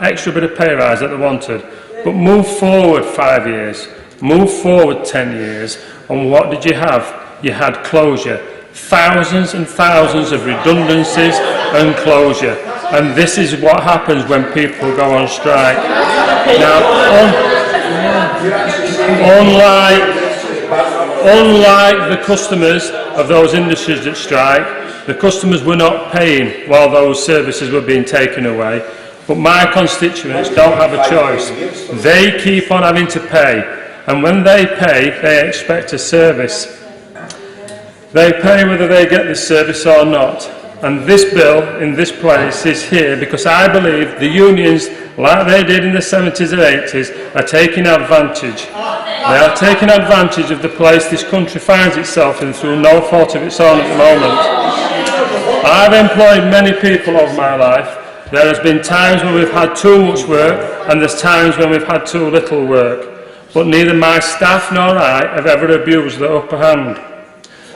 extra bit of pay rise that they wanted. But move forward 5 years, move forward 10 years, and what did you have? You had closure. Thousands and thousands of redundancies and closure. And this is what happens when people go on strike. Now, unlike the customers of those industries that strike, the customers were not paying while those services were being taken away. But my constituents don't have a choice. They keep on having to pay. And when they pay, they expect a service. They pay whether they get the service or not. And this bill in this place is here because I believe the unions, like they did in the 70s and 80s, are taking advantage. They are taking advantage of the place this country finds itself in through no fault of its own at the moment. I've employed many people over my life. There has been times when we've had too much work and there's times when we've had too little work. But neither my staff nor I have ever abused the upper hand.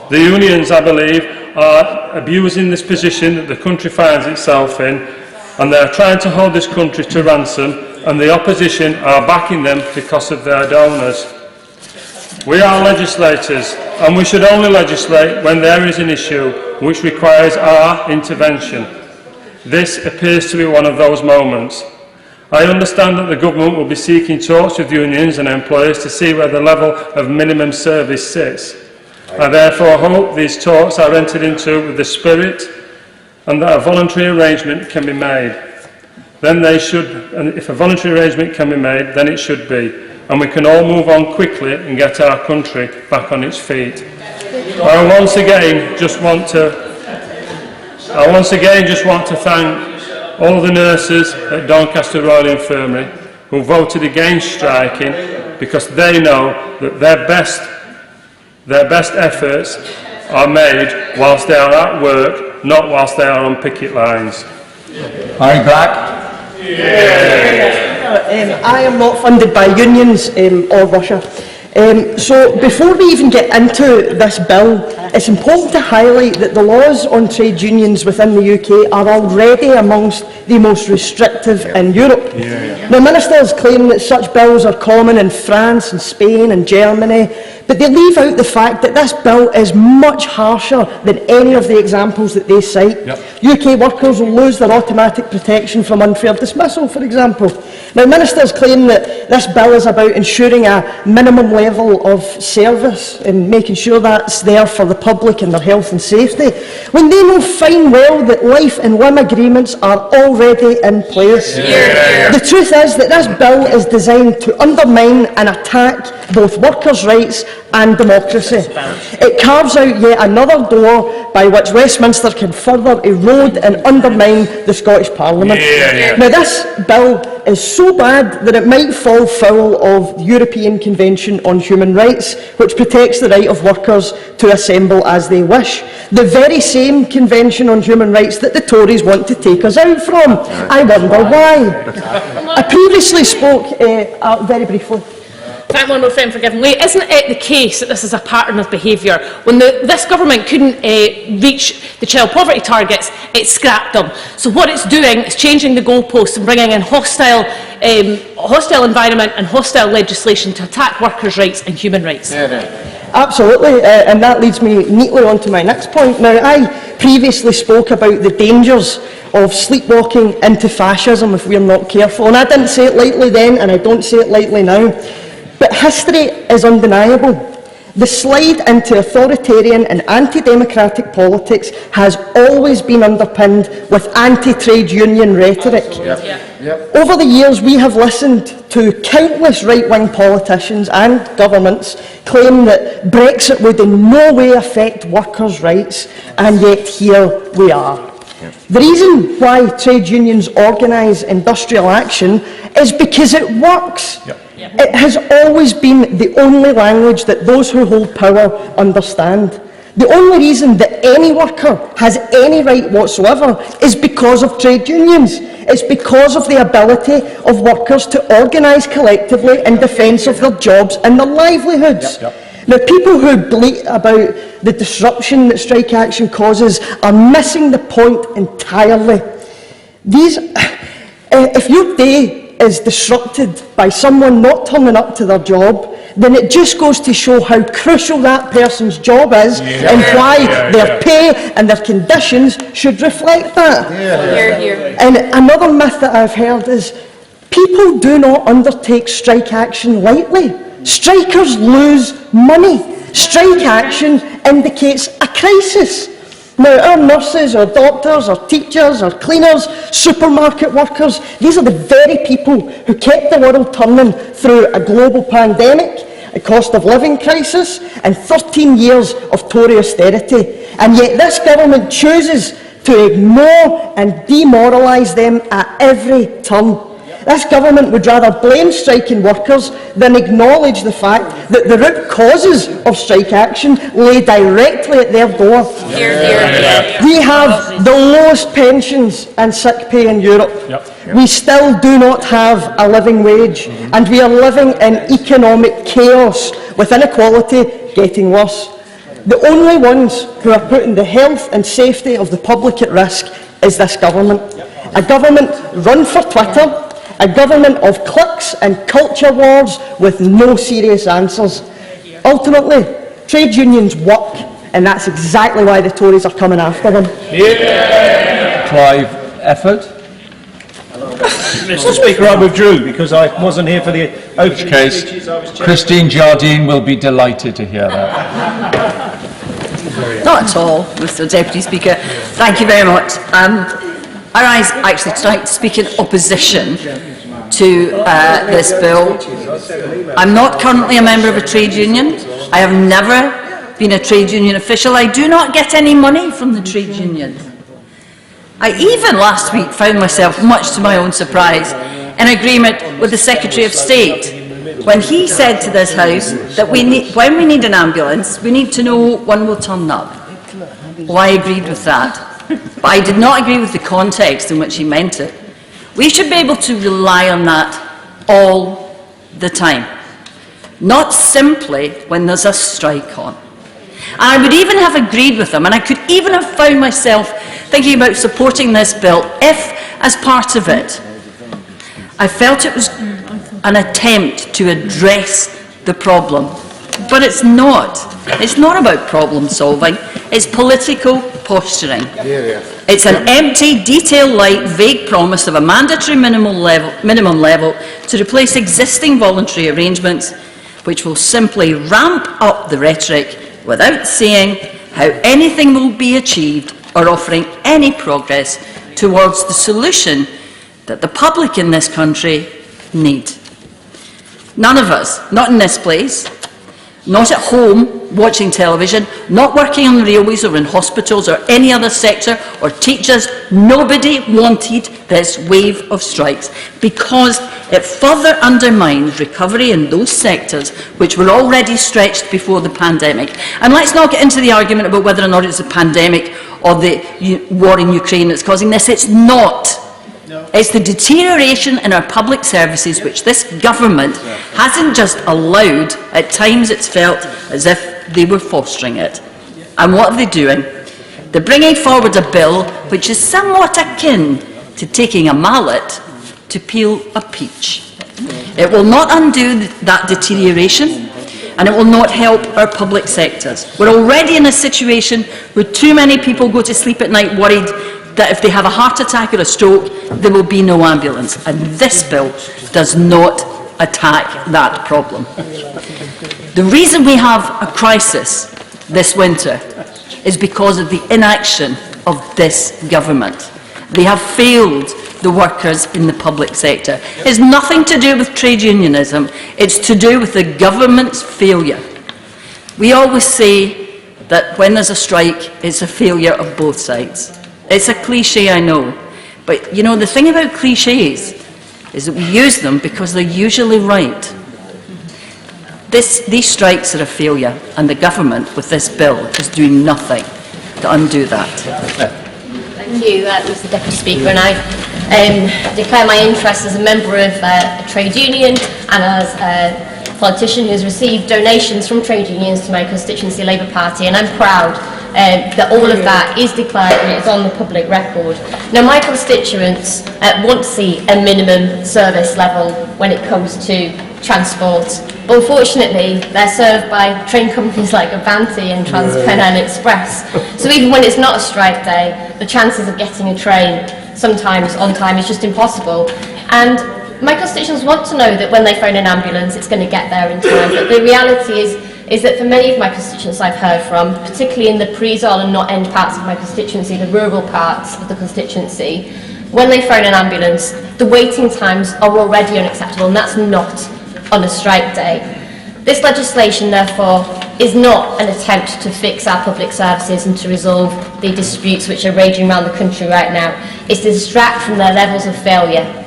The unions, I believe, are abusing this position that the country finds itself in, and they are trying to hold this country to ransom, and the opposition are backing them because of their donors. We are legislators, and we should only legislate when there is an issue which requires our intervention. This appears to be one of those moments. I understand that the government will be seeking talks with unions and employers to see where the level of minimum service sits. I therefore hope these talks are entered into with the spirit and that a voluntary arrangement can be made. Then they should, and if a voluntary arrangement can be made, then it should be, and we can all move on quickly and get our country back on its feet. I once again just want to thank all the nurses at Doncaster Royal Infirmary who voted against striking because they know that their best efforts are made whilst they are at work, not whilst they are on picket lines. Harry Black. I am not funded by unions or Russia. So before we even get into this bill, it's important to highlight that the laws on trade unions within the UK are already amongst the most restrictive in Europe. Now, ministers claim that such bills are common in France and Spain and Germany, but they leave out the fact that this bill is much harsher than any of the examples that they cite. UK workers will lose their automatic protection from unfair dismissal, for example. Now, ministers claim that this bill is about ensuring a minimum level of service and making sure that's there for the public and their health and safety, when they know fine well that life and limb agreements are already in place. The truth is that this bill is designed to undermine and attack both workers' rights and democracy. It carves out yet another door by which Westminster can further erode and undermine the Scottish Parliament. Now, this bill is so bad that it might fall foul of the European Convention on Human Rights, which protects the right of workers to assemble as they wish. The very same Convention on Human Rights that the Tories want to take us out from. I wonder why. I previously spoke, very briefly, Thank my friend for giving way. Isn't it the case that this is a pattern of behaviour? When this government couldn't reach the child poverty targets, it scrapped them. So what it's doing is changing the goalposts and bringing in hostile environment and hostile legislation to attack workers' rights and human rights. Absolutely, and that leads me neatly on to my next point. Now, I previously spoke about the dangers of sleepwalking into fascism if we're not careful, and I didn't say it lightly then, and I don't say it lightly now. But history is undeniable. The slide into authoritarian and anti-democratic politics has always been underpinned with anti-trade union rhetoric. Over the years, we have listened to countless right-wing politicians and governments claim that Brexit would in no way affect workers' rights, and yet here we are. The reason why trade unions organise industrial action is because it works. It has always been the only language that those who hold power understand. The only reason that any worker has any right whatsoever is because of trade unions. It's because of the ability of workers to organise collectively in defence of their jobs and their livelihoods. Now, people who bleat about the disruption that strike If your day is disrupted by someone not turning up to their job, then it just goes to show how crucial that person's job is and why their pay and their conditions should reflect that. And another myth that I've heard is people do not undertake strike action lightly. Strikers lose money. Strike action indicates a crisis. Now, our nurses, our doctors, our teachers, our cleaners, supermarket workers, these are the very people who kept the world turning through a global pandemic, a cost of living crisis, and 13 years of Tory austerity. And yet this government chooses to ignore and demoralise them at every turn. This government would rather blame striking workers than acknowledge the fact that the root causes of strike action lay directly at their door. We have the lowest pensions and sick pay in Europe. We still do not have a living wage, and we are living in economic chaos, with inequality getting worse. The only ones who are putting the health and safety of the public at risk is this government. A government run for Twitter, a government of cliques and culture wars with no serious answers. Ultimately, trade unions work, and that's exactly why the Tories are coming after them. Clive Efford. Mr. Speaker, I withdrew because I wasn't here for the opening Case, speeches. I was Christine Jardine will be delighted to hear that. Not at all, Mr. Deputy Speaker. Thank you very much. I rise actually tonight to speak in opposition to this bill. I'm not currently a member of a trade union. I have never been a trade union official. I do not get any money from the trade union. I even last week found myself, much to my own surprise, in agreement with the Secretary of State when he said to this House that when we need an ambulance, we need to know one will turn up. Well, I agreed with that. But I did not agree with the context in which he meant it. We should be able to rely on that all the time, not simply when there's a strike on. And I would even have agreed with him, and I could even have found myself thinking about supporting this bill if, as part of it, I felt it was an attempt to address the problem. But it's not. It's not about problem solving. It's political posturing. It's an empty, detail-light, vague promise of a mandatory minimum level to replace existing voluntary arrangements, which will simply ramp up the rhetoric without saying how anything will be achieved or offering any progress towards the solution that the public in this country need. None of us, not in this place, not at home watching television, not working on the railways or in hospitals or any other sector, or teachers, nobody wanted this wave of strikes because it further undermines recovery in those sectors which were already stretched before the pandemic. And let's not get into the argument about whether or not it's a pandemic or the war in Ukraine that's causing this. It's not. It's the deterioration in our public services which this government hasn't just allowed. At times it's felt as if they were fostering it. And what are they doing? They're bringing forward a bill which is somewhat akin to taking a mallet to peel a peach. It will not undo that deterioration, and it will not help our public sectors. We're already in a situation where too many people go to sleep at night worried that if they have a heart attack or a stroke, there will be no ambulance. And this bill does not attack that problem. The reason we have a crisis this winter is because of the inaction of this government. They have failed the workers in the public sector. It's nothing to do with trade unionism, it's to do with the government's failure. We always say that when there's a strike, it's a failure of both sides. It's a cliche, I know, but you know, the thing about cliches is that we use them because they're usually right. These strikes are a failure, and the government, with this bill, is doing nothing to undo that. Thank you, Mr. Deputy Speaker, and I declare my interest as a member of a trade union and as a politician who has received donations from trade unions to my constituency Labour Party, and I'm proud that all of that is declared and it's on the public record. Now, my constituents want to see a minimum service level when it comes to transport, but unfortunately they're served by train companies like Avanti and Trans-Pennine Express. So even when it's not a strike day, the chances of getting a train sometimes on time is just impossible. And my constituents want to know that when they phone an ambulance, it's going to get there in time. But the reality is that for many of my constituents I've heard from, particularly in the pre-Zol and not end parts of my constituency, the rural parts of the constituency, when they phone an ambulance, the waiting times are already unacceptable, and that's not on a strike day. This legislation, therefore, is not an attempt to fix our public services and to resolve the disputes which are raging around the country right now. It's to distract from their levels of failure.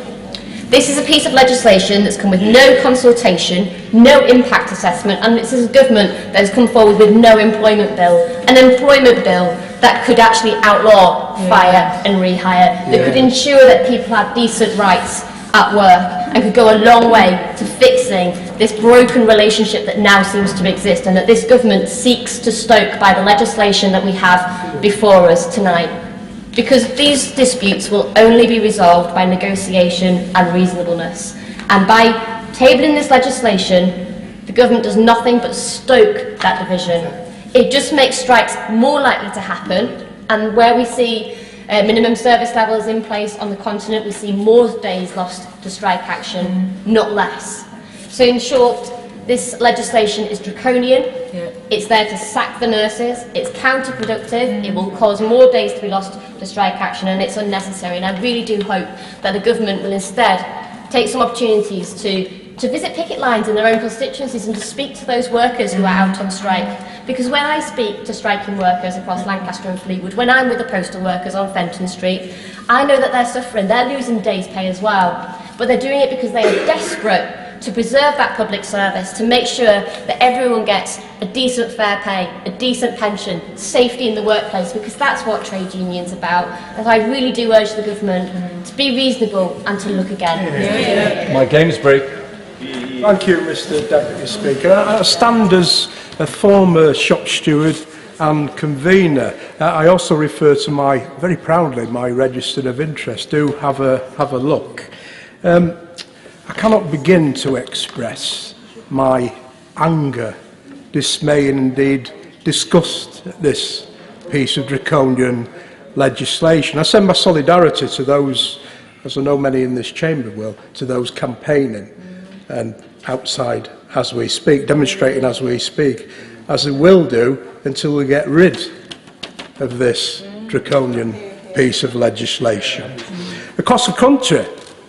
This is a piece of legislation that's come with no consultation, no impact assessment, and this is a government that has come forward with no employment bill. An employment bill that could actually outlaw fire and rehire, that could ensure that people have decent rights at work and could go a long way to fixing this broken relationship that now seems to exist and that this government seeks to stoke by the legislation that we have before us tonight. Because these disputes will only be resolved by negotiation and reasonableness. And by tabling this legislation, the government does nothing but stoke that division. It just makes strikes more likely to happen, and where we see minimum service levels in place on the continent, we see more days lost to strike action, not less. So in short, this legislation is draconian, it's there to sack the nurses, it's counterproductive, it will cause more days to be lost to strike action, and it's unnecessary. And I really do hope that the government will instead take some opportunities to visit picket lines in their own constituencies and to speak to those workers who are out on strike. Because when I speak to striking workers across Lancaster and Fleetwood, when I'm with the postal workers on Fenton Street, I know that they're suffering, they're losing days' pay as well. But they're doing it because they are desperate to preserve that public service, to make sure that everyone gets a decent fair pay, a decent pension, safety in the workplace, because that's what trade unions are about. And I really do urge the government to be reasonable and to look again. My game's break. Thank you, Mr Deputy Speaker. I stand as a former shop steward and convener. I also refer to very proudly, my register of interest. Do have a look. I cannot begin to express my anger, dismay and indeed disgust at this piece of draconian legislation. I send my solidarity to those, as I know many in this chamber will, to those campaigning and outside as we speak, demonstrating as we speak, as they will do until we get rid of this draconian piece of legislation. Across the country,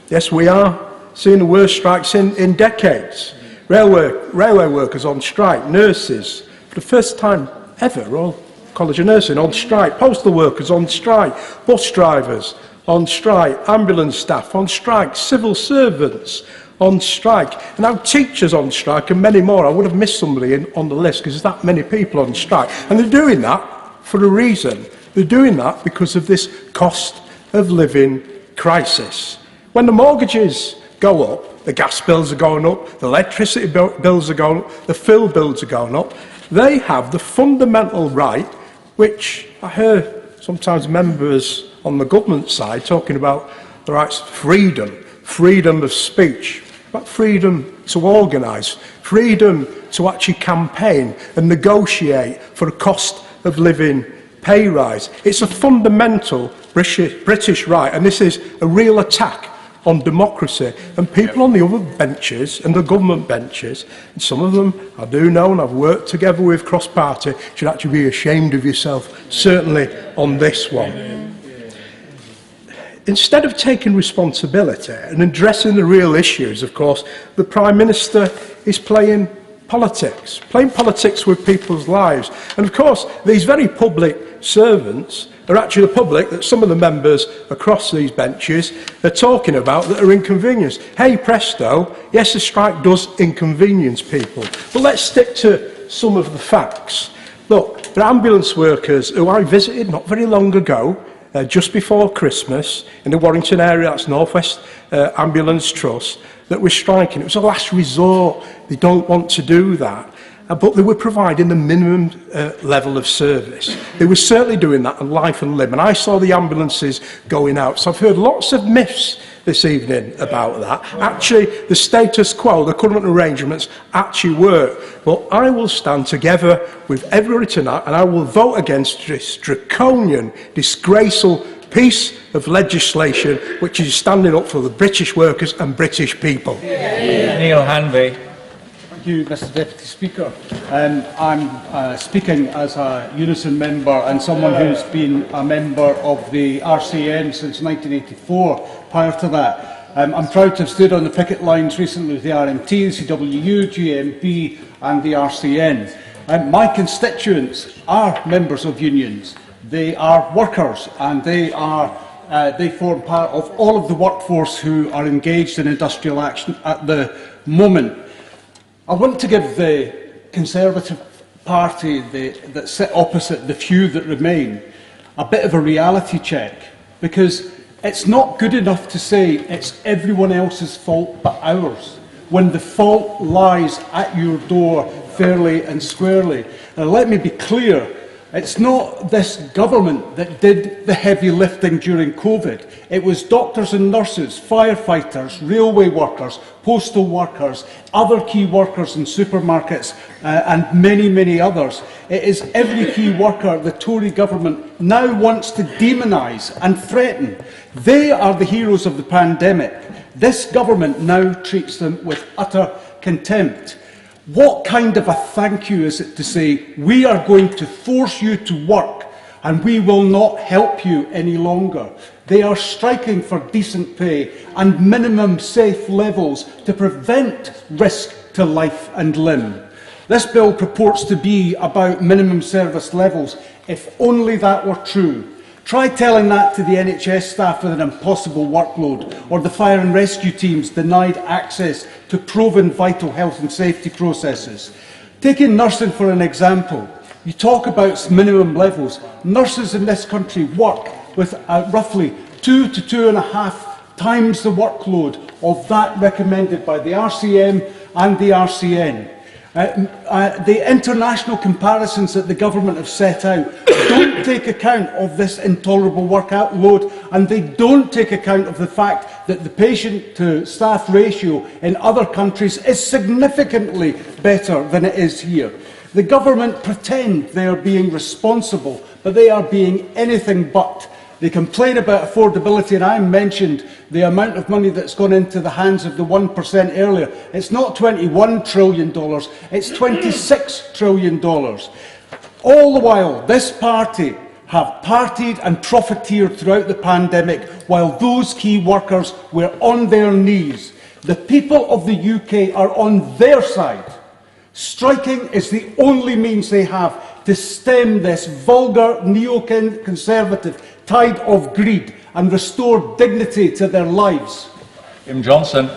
yes, we are seeing the worst strikes in decades. Railway workers on strike, nurses, for the first time ever, Royal College of Nursing on strike, postal workers on strike, bus drivers on strike, ambulance staff on strike, civil servants on strike, and now teachers on strike and many more. I would have missed somebody on the list because there's that many people on strike. And they're doing that for a reason. They're doing that because of this cost of living crisis. When the mortgages go up, the gas bills are going up, the electricity bills are going up, the fuel bills are going up, they have the fundamental right, which I hear sometimes members on the government side talking about the rights of freedom of speech, about freedom to organise, freedom to actually campaign and negotiate for a cost of living pay rise. It's a fundamental British right, and this is a real attack on democracy. And people on the other benches and the government benches, and some of them I do know and I've worked together with cross-party, should actually be ashamed of yourself, certainly on this one. Instead of taking responsibility and addressing the real issues, of course, the Prime Minister is playing politics with people's lives. And of course, these very public servants are actually the public that some of the members across these benches are talking about that are inconvenienced. Hey presto, yes, the strike does inconvenience people. But let's stick to some of the facts. Look, there are ambulance workers who I visited not very long ago, just before Christmas, in the Warrington area, that's North West Ambulance Trust, that were striking. It was a last resort. They don't want to do that. but they were providing the minimum level of service. They were certainly doing that on life and limb, and I saw the ambulances going out. So I've heard lots of myths this evening about that. Actually, the status quo, the current arrangements, actually work. Well, I will stand together with everybody tonight, and I will vote against this draconian, disgraceful piece of legislation which is standing up for the British workers and British people. Neil Hanvey. Thank you, Mr Deputy Speaker. I'm speaking as a Unison member and someone who's been a member of the RCN since 1984. Prior to that, I'm proud to have stood on the picket lines recently with the RMT, the CWU, GMB and the RCN. My constituents are members of unions. They are workers and they form part of all of the workforce who are engaged in industrial action at the moment. I want to give the Conservative Party that sit opposite the few that remain a bit of a reality check, because it's not good enough to say it's everyone else's fault but ours, when the fault lies at your door fairly and squarely. Now, let me be clear. It's not this government that did the heavy lifting during COVID. It was doctors and nurses, firefighters, railway workers, postal workers, other key workers in supermarkets and many, many others. It is every key worker the Tory government now wants to demonise and threaten. They are the heroes of the pandemic. This government now treats them with utter contempt. What kind of a thank you is it to say, we are going to force you to work and we will not help you any longer? They are striking for decent pay and minimum safe levels to prevent risk to life and limb. This bill purports to be about minimum service levels. If only that were true. Try telling that to the NHS staff with an impossible workload, or the fire and rescue teams denied access to proven vital health and safety processes. Taking nursing for an example, you talk about minimum levels. Nurses in this country work with roughly 2 to 2.5 times the workload of that recommended by the RCM and the RCN. The international comparisons that the government have set out don't take account of this intolerable workload, and they don't take account of the fact that the patient-to-staff ratio in other countries is significantly better than it is here. The government pretend they are being responsible, but they are being anything but. They complain about affordability, and I mentioned the amount of money that's gone into the hands of the 1% earlier. It's not $21 trillion, it's $26 trillion. All the while, this party have partied and profiteered throughout the pandemic while those key workers were on their knees. The people of the UK are on their side. Striking is the only means they have to stem this vulgar neo-conservative tide of greed and restore dignity to their lives. Kim Johnson.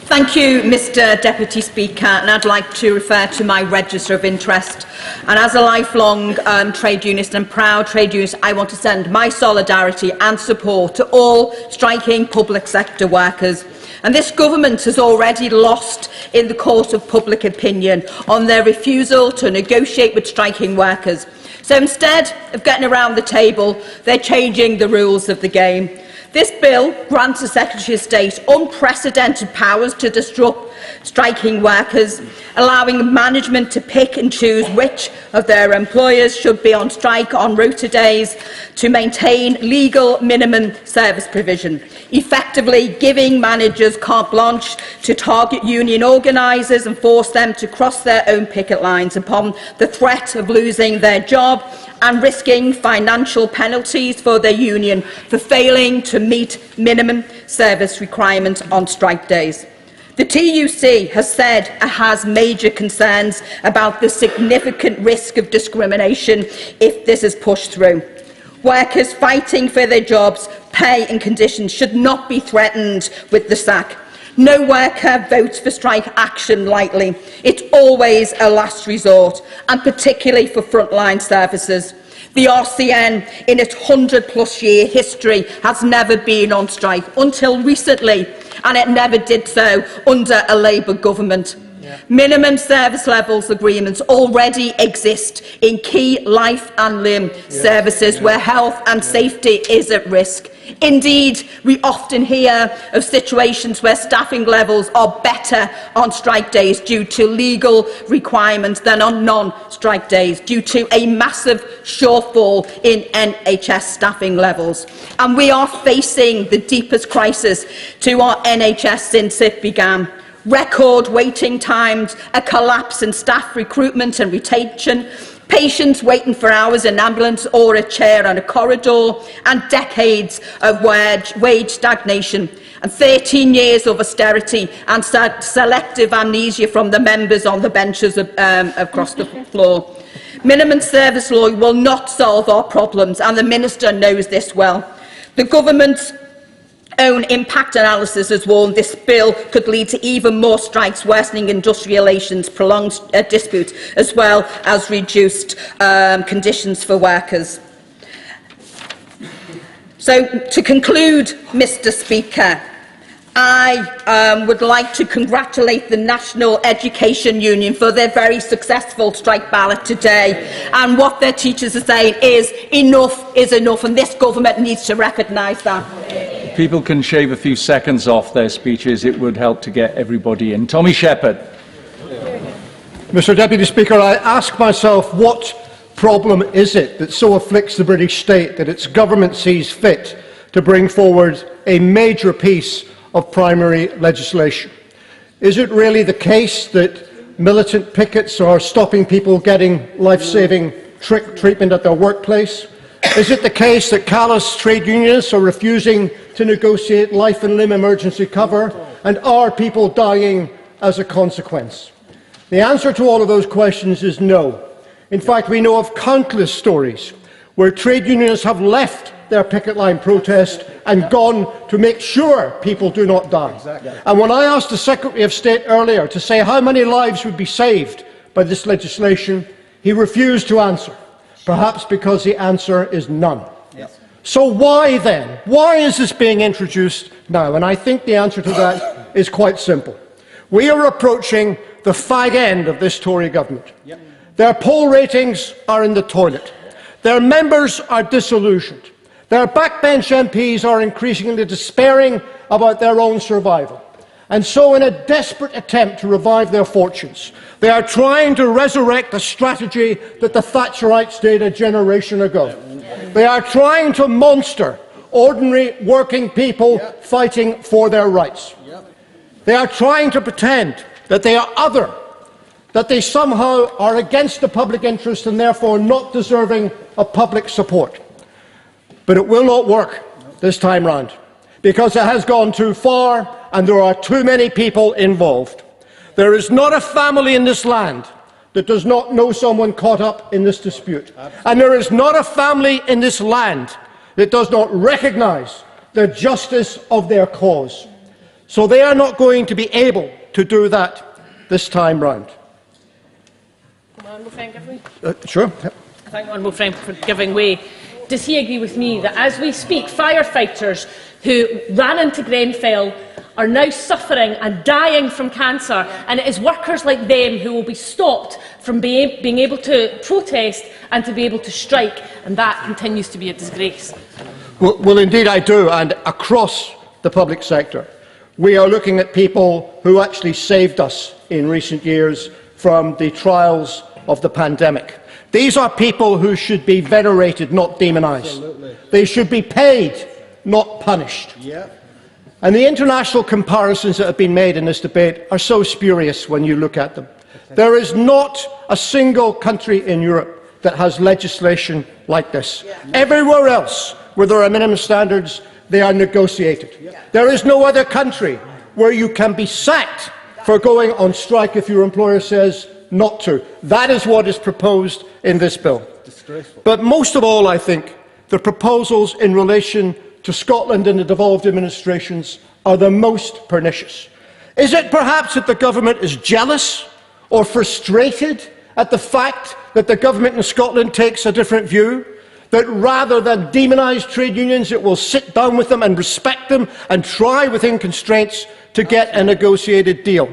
Thank you, Mr Deputy Speaker, and I'd like to refer to my register of interest. And as a lifelong trade unionist and proud trade unionist, I want to send my solidarity and support to all striking public sector workers. And this government has already lost in the court of public opinion on their refusal to negotiate with striking workers. So instead of getting around the table, they're changing the rules of the game. This bill grants the Secretary of State unprecedented powers to disrupt striking workers, allowing management to pick and choose which of their employers should be on strike on rota days to maintain legal minimum service provision, effectively giving managers carte blanche to target union organisers and force them to cross their own picket lines upon the threat of losing their job and risking financial penalties for their union for failing to meet minimum service requirements on strike days. The TUC has said it has major concerns about the significant risk of discrimination if this is pushed through. Workers fighting for their jobs, pay and conditions should not be threatened with the sack. No worker votes for strike action lightly. It's always a last resort, and particularly for frontline services. The RCN, in its 100-plus year history, has never been on strike until recently, and it never did so under a Labour government. Minimum service levels agreements already exist in key life and limb services where health and safety is at risk. Indeed, we often hear of situations where staffing levels are better on strike days due to legal requirements than on non-strike days, due to a massive shortfall in NHS staffing levels. And we are facing the deepest crisis to our NHS since it began. Record waiting times, a collapse in staff recruitment and retention, patients waiting for hours in an ambulance or a chair on a corridor, and decades of wage stagnation, and 13 years of austerity and selective amnesia from the members on the benches across the floor. Minimum service law will not solve our problems, and the Minister knows this well. The government's own impact analysis has warned this bill could lead to even more strikes, worsening industrial relations, prolonged disputes, as well as reduced conditions for workers. So, to conclude, Mr. Speaker, I would like to congratulate the National Education Union for their very successful strike ballot today. And what their teachers are saying is enough, and this government needs to recognise that. People can shave a few seconds off their speeches. It would help to get everybody in. Tommy Shepherd. Mr. Deputy Speaker, I ask myself, what problem is it that so afflicts the British state that its government sees fit to bring forward a major piece of primary legislation? Is it really the case that militant pickets are stopping people getting life-saving treatment at their workplace? Is it the case that callous trade unionists are refusing to negotiate life and limb emergency cover, and are people dying as a consequence? The answer to all of those questions is no. In fact, we know of countless stories where trade unionists have left their picket line protest and gone to make sure people do not die. Exactly. And when I asked the Secretary of State earlier to say how many lives would be saved by this legislation, he refused to answer, perhaps because the answer is none. Yes. So why then? Why is this being introduced now? And I think the answer to that is quite simple. We are approaching the fag end of this Tory government. Yep. Their poll ratings are in the toilet. Their members are disillusioned. Their backbench MPs are increasingly despairing about their own survival. And so, in a desperate attempt to revive their fortunes, they are trying to resurrect a strategy that the Thatcherites did a generation ago. They are trying to monster ordinary working people fighting for their rights. They are trying to pretend that they are other, that they somehow are against the public interest and therefore not deserving of public support. But it will not work this time round, because it has gone too far and there are too many people involved. There is not a family in this land that does not know someone caught up in this dispute. And there is not a family in this land that does not recognise the justice of their cause. So they are not going to be able to do that this time round. Sure. I thank Honourable Friend for giving way. Does he agree with me that as we speak, firefighters who ran into Grenfell are now suffering and dying from cancer, and it is workers like them who will be stopped from being able to protest and to be able to strike, and that continues to be a disgrace? Well, indeed I do, and across the public sector. We are looking at people who actually saved us in recent years from the trials of the pandemic. These are people who should be venerated, not demonised. They should be paid, not punished. And the international comparisons that have been made in this debate are so spurious when you look at them. There is not a single country in Europe that has legislation like this. Everywhere else where there are minimum standards, they are negotiated. There is no other country where you can be sacked for going on strike if your employer says not to. That is what is proposed in this bill. But most of all, I think, the proposals in relation to Scotland and the devolved administrations are the most pernicious. Is it perhaps that the government is jealous or frustrated at the fact that the government in Scotland takes a different view? That rather than demonise trade unions, it will sit down with them and respect them and try within constraints to get a negotiated deal?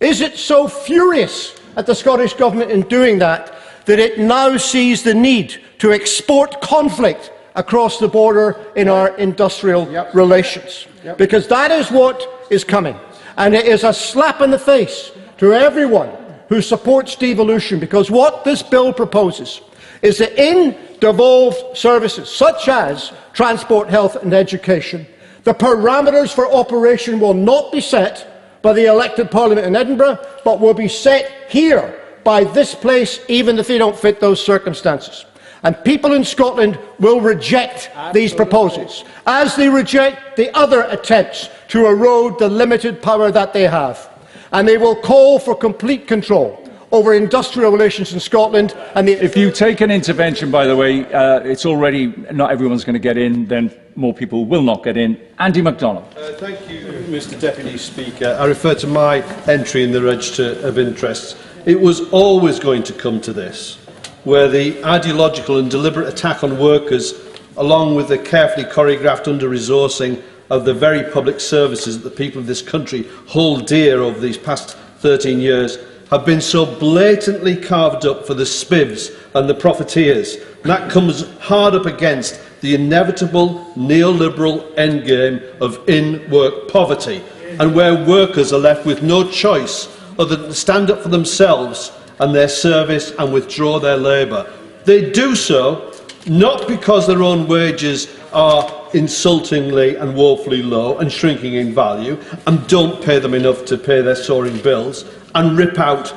Is it so furious at the Scottish Government in doing that that it now sees the need to export conflict across the border in our industrial relations? Because that is what is coming. And it is a slap in the face to everyone who supports devolution, because what this bill proposes is that in devolved services, such as transport, health and education, the parameters for operation will not be set by the elected Parliament in Edinburgh, but will be set here by this place, even if they don't fit those circumstances. And people in Scotland will reject these proposals, as they reject the other attempts to erode the limited power that they have. And they will call for complete control over industrial relations in Scotland. And if you take an intervention, by the way, it's already not everyone's going to get in, then more people will not get in. Andy MacDonald. Thank you, Mr Deputy Speaker. I refer to my entry in the Register of Interests. It was always going to come to this, where the ideological and deliberate attack on workers, along with the carefully choreographed under-resourcing of the very public services that the people of this country hold dear over these past 13 years, have been so blatantly carved up for the spivs and the profiteers. And that comes hard up against the inevitable neoliberal endgame of in-work poverty, and where workers are left with no choice other than to stand up for themselves and their service and withdraw their labour. They do so not because their own wages are insultingly and woefully low and shrinking in value and don't pay them enough to pay their soaring bills and rip out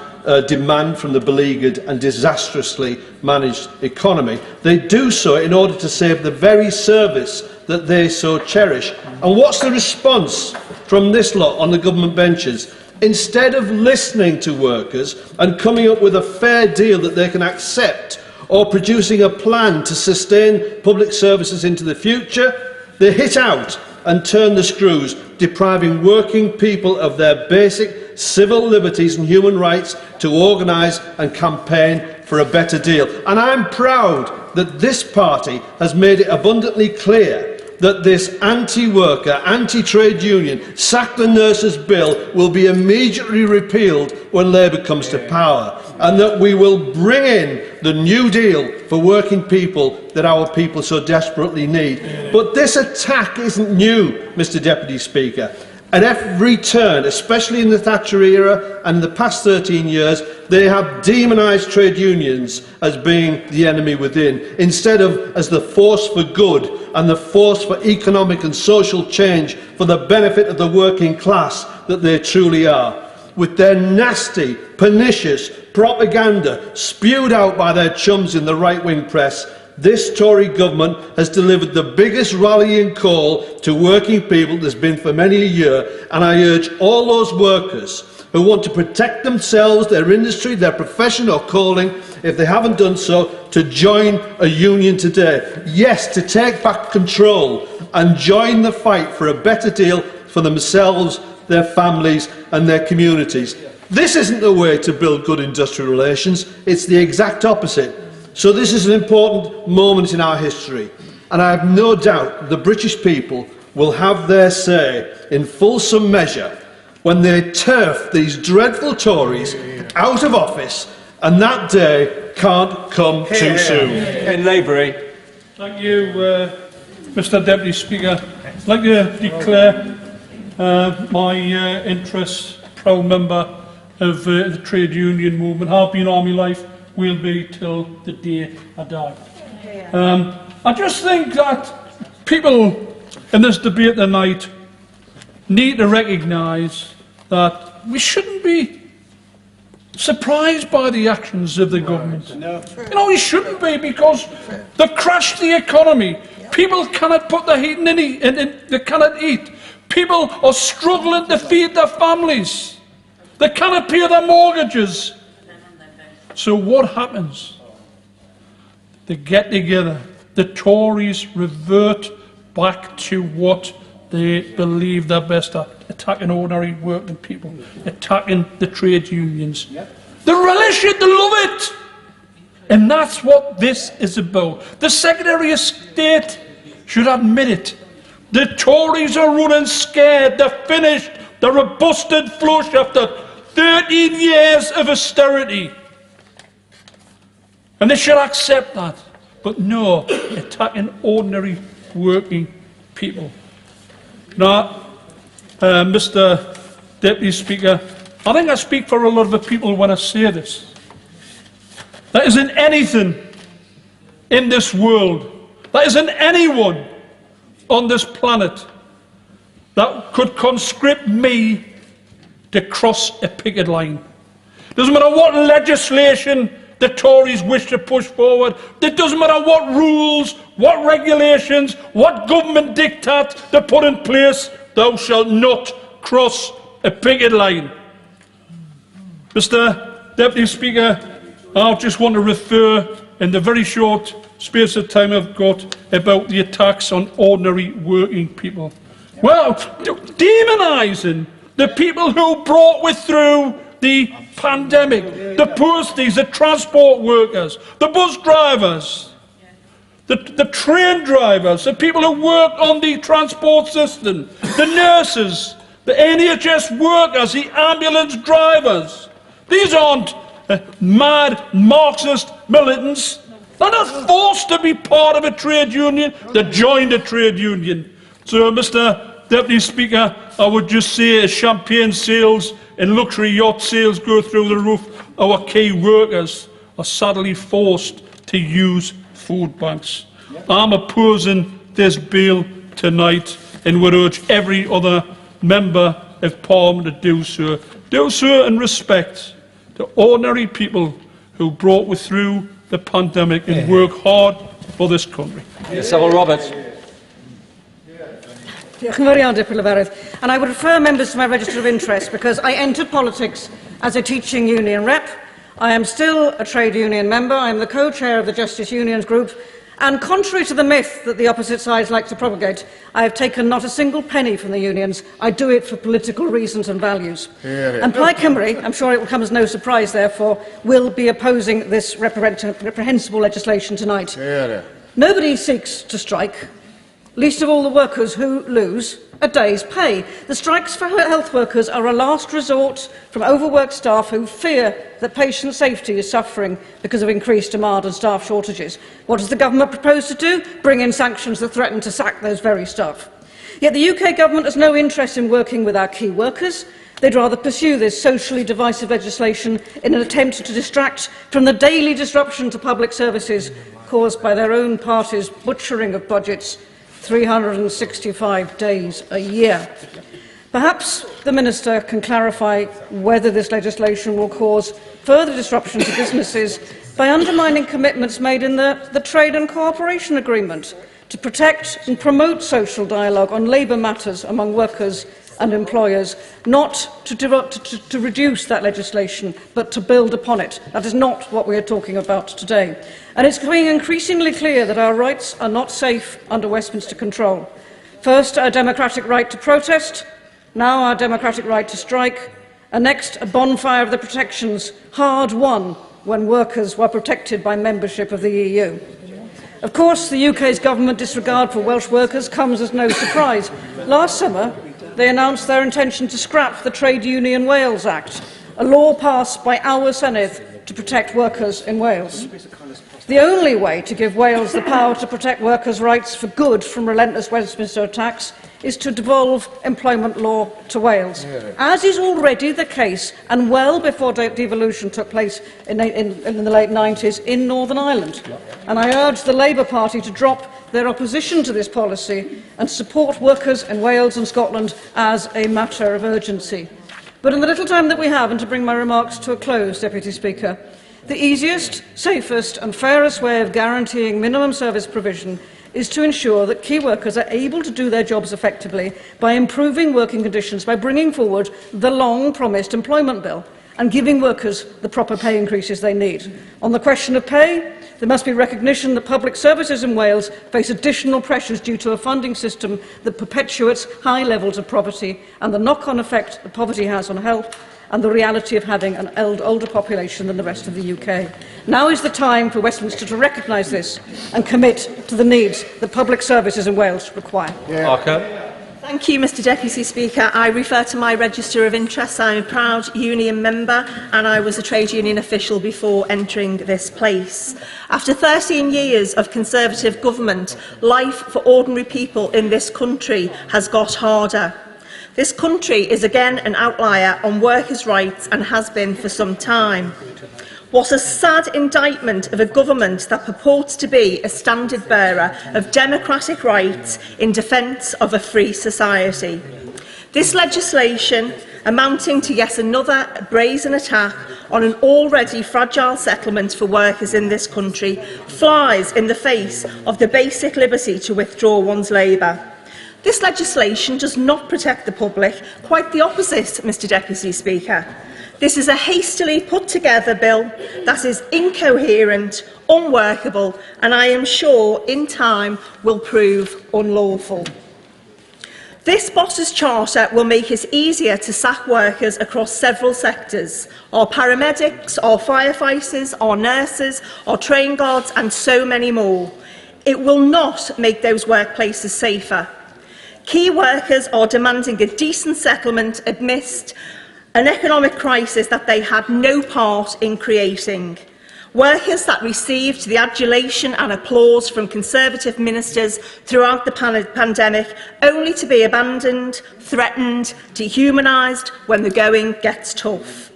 demand from the beleaguered and disastrously managed economy. They do so in order to save the very service that they so cherish. And what's the response from this lot on the government benches? Instead of listening to workers and coming up with a fair deal that they can accept, or producing a plan to sustain public services into the future, they hit out and turn the screws, depriving working people of their basic civil liberties and human rights to organise and campaign for a better deal. And I'm proud that this party has made it abundantly clear that this anti-worker, anti-trade union, sack the nurses bill will be immediately repealed when Labour comes to power, and that we will bring in the New Deal for working people that our people so desperately need. But this attack isn't new, Mr Deputy Speaker. At every turn, especially in the Thatcher era and the past 13 years, they have demonised trade unions as being the enemy within, instead of as the force for good and the force for economic and social change for the benefit of the working class that they truly are. With their nasty, pernicious propaganda spewed out by their chums in the right-wing press, this Tory government has delivered the biggest rallying call to working people there's been for many a year, and I urge all those workers who want to protect themselves, their industry, their profession or calling, if they haven't done so, to join a union today. Yes, to take back control and join the fight for a better deal for themselves, their families and their communities. This isn't the way to build good industrial relations, it's the exact opposite. So this is an important moment in our history, and I have no doubt the British people will have their say in fulsome measure when they turf these dreadful Tories out of office, and that day can't come too soon. In Labour. Thank you, Mr Deputy Speaker. I'd like to declare my interest, proud member of the trade union movement, have been all my life, will be till the day I die. I just think that people in this debate tonight need to recognise that we shouldn't be surprised by the actions of the government. You know, we shouldn't be, because they've crashed the economy. People cannot put their heating in, they cannot eat. People are struggling to feed their families. They cannot pay their mortgages. So what happens? They get together. The Tories revert back to what they believe they're best at, attacking ordinary working people, attacking the trade unions. They relish it, they love it. And that's what this is about. The Secretary of State should admit it. The Tories are running scared, they're finished, they're a busted flush after 13 years of austerity. And they should accept that. But no, attacking ordinary working people. Now, Mr. Deputy Speaker, I think I speak for a lot of the people when I say this. There isn't anything in this world, there isn't anyone on this planet that could conscript me to cross a picket line. Doesn't matter what legislation the Tories wish to push forward. It doesn't matter what rules, what regulations, what government diktat they put in place. Thou shalt not cross a picket line. Mr. Deputy Speaker, I just want to refer in the very short space of time I've got about the attacks on ordinary working people. Well, demonising the people who brought us through the pandemic, the posties, the transport workers, the bus drivers, the train drivers, the people who work on the transport system, the nurses, the NHS workers, the ambulance drivers. These aren't mad Marxist militants. They're not forced to be part of a trade union. They joined a trade union. So, Mr. Deputy Speaker, I would just say as champagne sales and luxury yacht sales go through the roof, our key workers are sadly forced to use food banks. I'm opposing this bill tonight and would urge every other member of Parliament to do so. Do so in respect to ordinary people who brought us through the pandemic and work hard for this country. Civil Roberts. And I would refer members to my register of interest because I entered politics as a teaching union rep. I am still a trade union member. I am the co-chair of the Justice Unions Group. And contrary to the myth that the opposite sides like to propagate, I have taken not a single penny from the unions. I do it for political reasons and values. And Plaid Cymru, I'm sure it will come as no surprise, therefore, will be opposing this reprehensible legislation tonight. Nobody seeks to strike, least of all the workers who lose a day's pay. The strikes for health workers are a last resort from overworked staff who fear that patient safety is suffering because of increased demand and staff shortages. What does the government propose to do? Bring in sanctions that threaten to sack those very staff. Yet the UK government has no interest in working with our key workers. They'd rather pursue this socially divisive legislation in an attempt to distract from the daily disruption to public services caused by their own party's butchering of budgets 365 days a year. Perhaps the Minister can clarify whether this legislation will cause further disruption to businesses by undermining commitments made in the Trade and Cooperation Agreement to protect and promote social dialogue on labour matters among workers and employers, not to reduce that legislation, but to build upon it. That is not what we are talking about today. And it's becoming increasingly clear that our rights are not safe under Westminster control. First, our democratic right to protest, now our democratic right to strike, and next, a bonfire of the protections hard won when workers were protected by membership of the EU. Of course, the UK's government disregard for Welsh workers comes as no surprise. Last summer, they announced their intention to scrap the Trade Union Wales Act, a law passed by our Senedd to protect workers in Wales. The only way to give Wales the power to protect workers' rights for good from relentless Westminster attacks is to devolve employment law to Wales, as is already the case, and well before devolution took place in the late 90s in Northern Ireland. And I urge the Labour Party to drop their opposition to this policy and support workers in Wales and Scotland as a matter of urgency. But in the little time that we have, and to bring my remarks to a close, Deputy Speaker, the easiest, safest and fairest way of guaranteeing minimum service provision is to ensure that key workers are able to do their jobs effectively by improving working conditions, by bringing forward the long-promised employment bill and giving workers the proper pay increases they need. On the question of pay, there must be recognition that public services in Wales face additional pressures due to a funding system that perpetuates high levels of poverty and the knock-on effect that poverty has on health and the reality of having an older population than the rest of the UK. Now is the time for Westminster to recognise this and commit to the needs that public services in Wales require. Thank you, Mr Deputy Speaker. I refer to my register of interests. I am a proud union member and I was a trade union official before entering this place. After 13 years of Conservative government, life for ordinary people in this country has got harder. This country is again an outlier on workers' rights and has been for some time. What a sad indictment of a government that purports to be a standard bearer of democratic rights in defence of a free society. This legislation, amounting to yet another brazen attack on an already fragile settlement for workers in this country, flies in the face of the basic liberty to withdraw one's labour. This legislation does not protect the public, quite the opposite, Mr Deputy Speaker. This is a hastily put together bill that is incoherent, unworkable and I am sure in time will prove unlawful. This boss's charter will make it easier to sack workers across several sectors, our paramedics, our firefighters, our nurses, our train guards and so many more. It will not make those workplaces safer. Key workers are demanding a decent settlement amidst an economic crisis that they had no part in creating. Workers that received the adulation and applause from Conservative ministers throughout the pandemic, only to be abandoned, threatened, dehumanised when the going gets tough.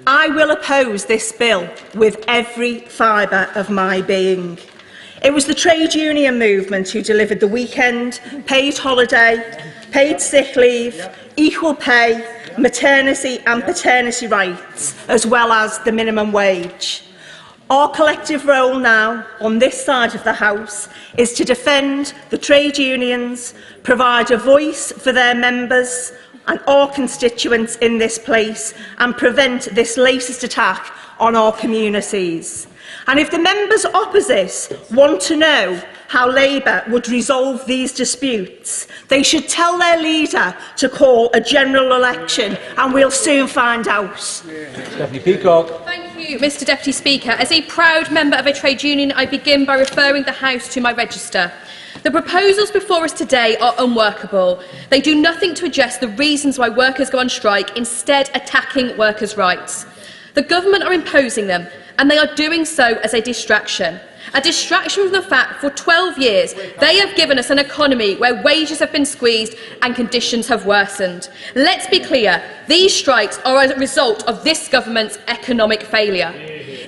I will oppose this bill with every fibre of my being. It was the trade union movement who delivered the weekend, paid holiday, paid sick leave, equal pay, maternity and paternity rights, as well as the minimum wage. Our collective role now, on this side of the House, is to defend the trade unions, provide a voice for their members and our constituents in this place, and prevent this latest attack on our communities. And if the members opposite want to know how Labour would resolve these disputes, they should tell their leader to call a general election and we'll soon find out. Stephanie Peacock. Thank you, Mr Deputy Speaker. As a proud member of a trade union, I begin by referring the House to my register. The proposals before us today are unworkable. They do nothing to address the reasons why workers go on strike, instead attacking workers' rights. The government are imposing them, and they are doing so as a distraction. A distraction from the fact for 12 years they have given us an economy where wages have been squeezed and conditions have worsened. Let's be clear, these strikes are a result of this government's economic failure.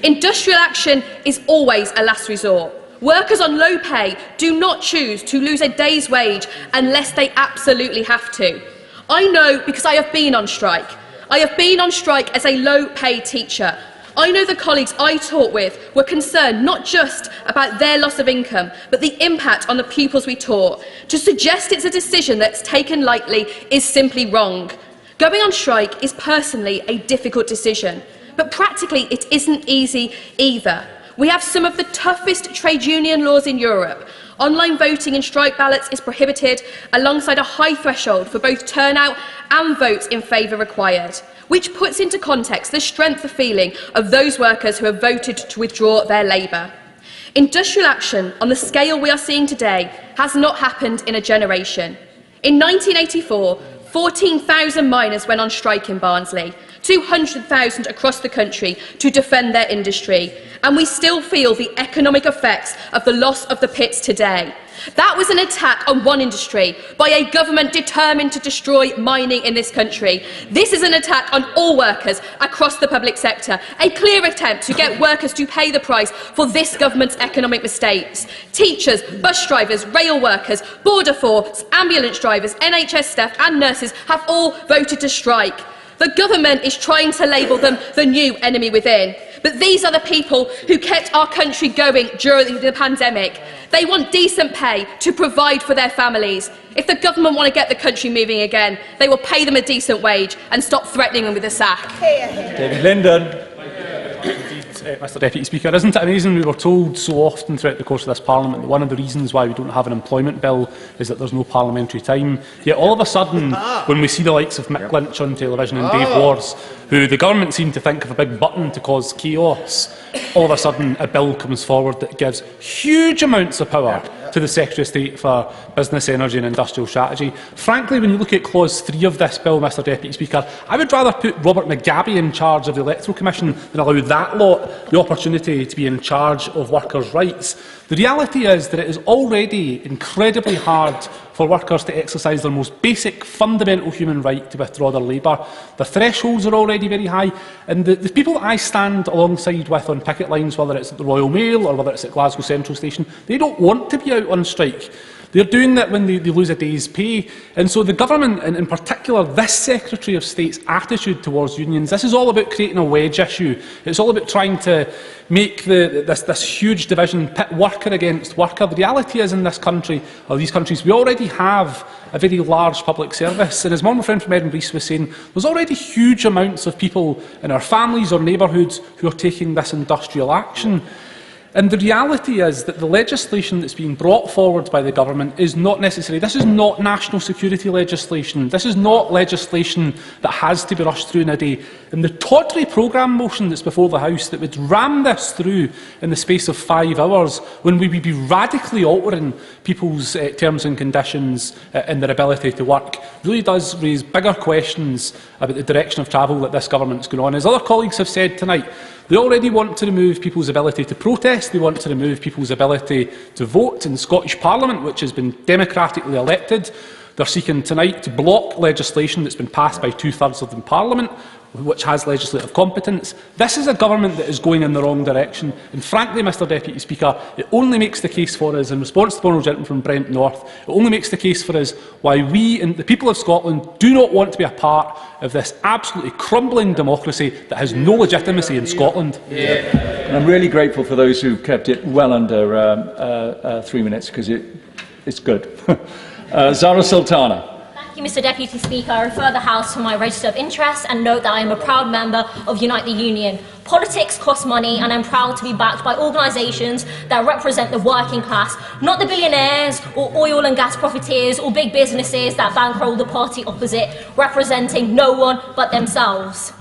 Industrial action is always a last resort. Workers on low pay do not choose to lose a day's wage unless they absolutely have to. I know because I have been on strike. I have been on strike as a low-paid teacher. I know the colleagues I taught with were concerned not just about their loss of income, but the impact on the pupils we taught. To suggest it's a decision that's taken lightly is simply wrong. Going on strike is personally a difficult decision, but practically it isn't easy either. We have some of the toughest trade union laws in Europe. Online voting in strike ballots is prohibited, alongside a high threshold for both turnout and votes in favour required, which puts into context the strength of feeling of those workers who have voted to withdraw their labour. Industrial action on the scale we are seeing today has not happened in a generation. In 1984, 14,000 miners went on strike in Barnsley, 200,000 across the country to defend their industry, and we still feel the economic effects of the loss of the pits today. That was an attack on one industry by a government determined to destroy mining in this country. This is an attack on all workers across the public sector, a clear attempt to get workers to pay the price for this government's economic mistakes. Teachers, bus drivers, rail workers, border force, ambulance drivers, NHS staff and nurses have all voted to strike. The government is trying to label them the new enemy within. But these are the people who kept our country going during the pandemic. They want decent pay to provide for their families. If the government want to get the country moving again, they will pay them a decent wage and stop threatening them with a sack. David Linden. Mr Deputy Speaker, isn't it amazing we were told so often throughout the course of this Parliament that one of the reasons why we don't have an employment bill is that there's no parliamentary time, yet all of a sudden when we see the likes of Mick Lynch on television and Dave Wars, who the government seem to think of a big button to cause chaos, all of a sudden a bill comes forward that gives huge amounts of power to the Secretary of State for Business, Energy and Industrial Strategy. Frankly, when you look at Clause 3 of this bill, Mr Deputy Speaker, I would rather put Robert Mugabe in charge of the Electoral Commission than allow that lot the opportunity to be in charge of workers' rights. The reality is that it is already incredibly hard for workers to exercise their most basic, fundamental human right to withdraw their labour. The thresholds are already very high, and the people that I stand alongside with on picket lines, whether it's at the Royal Mail or whether it's at Glasgow Central Station, they don't want to be out on strike. They're doing that when they lose a day's pay. And so the government, and in particular this Secretary of State's attitude towards unions, this is all about creating a wedge issue. It's all about trying to make this huge division, pit worker against worker. The reality is in this country, or these countries, we already have a very large public service. And as my friend from Edinburgh was saying, there's already huge amounts of people in our families or neighbourhoods who are taking this industrial action. And the reality is that the legislation that's being brought forward by the government is not necessary. This is not national security legislation. This is not legislation that has to be rushed through in a day. And the tawdry programme motion that's before the House that would ram this through in the space of 5 hours, when we would be radically altering people's terms and conditions and their ability to work, really does raise bigger questions about the direction of travel that this government's going on. As other colleagues have said tonight, they already want to remove people's ability to protest. They want to remove people's ability to vote in the Scottish Parliament, which has been democratically elected. They're seeking tonight to block legislation that's been passed by 2/3 of the Parliament, which has legislative competence. This is a government that is going in the wrong direction. And frankly, Mr Deputy Speaker, it only makes the case for us, in response to the honourable gentleman from Brent North, it only makes the case for us why we and the people of Scotland do not want to be a part of this absolutely crumbling democracy that has no legitimacy in Scotland. And I'm really grateful for those who kept it well under 3 minutes, because it's good. Zara Sultana. Thank you, Mr Deputy Speaker. I refer the House to my register of interest and note that I am a proud member of Unite the Union. Politics costs money, and I'm proud to be backed by organisations that represent the working class, not the billionaires or oil and gas profiteers or big businesses that bankroll the party opposite, representing no one but themselves.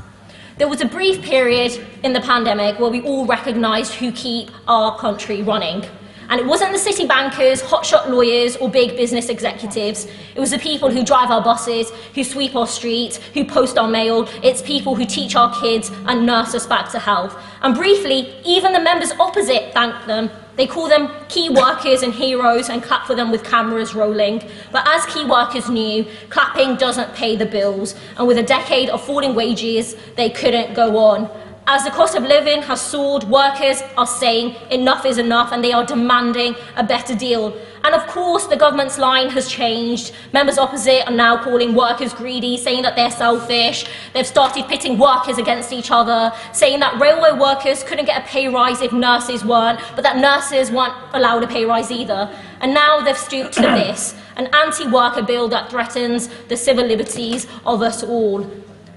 There was a brief period in the pandemic where we all recognised who keep our country running. And it wasn't the city bankers, hotshot lawyers or big business executives. It was the people who drive our buses, who sweep our streets, who post our mail. It's people who teach our kids and nurse us back to health. And briefly, even the members opposite thank them. They call them key workers and heroes and clap for them with cameras rolling. But as key workers knew, clapping doesn't pay the bills. And with a decade of falling wages, they couldn't go on. As the cost of living has soared, workers are saying enough is enough, and they are demanding a better deal. And of course, the government's line has changed. Members opposite are now calling workers greedy, saying that they're selfish. They've started pitting workers against each other, saying that railway workers couldn't get a pay rise if nurses weren't, but that nurses weren't allowed a pay rise either. And now they've stooped to this, an anti-worker bill that threatens the civil liberties of us all.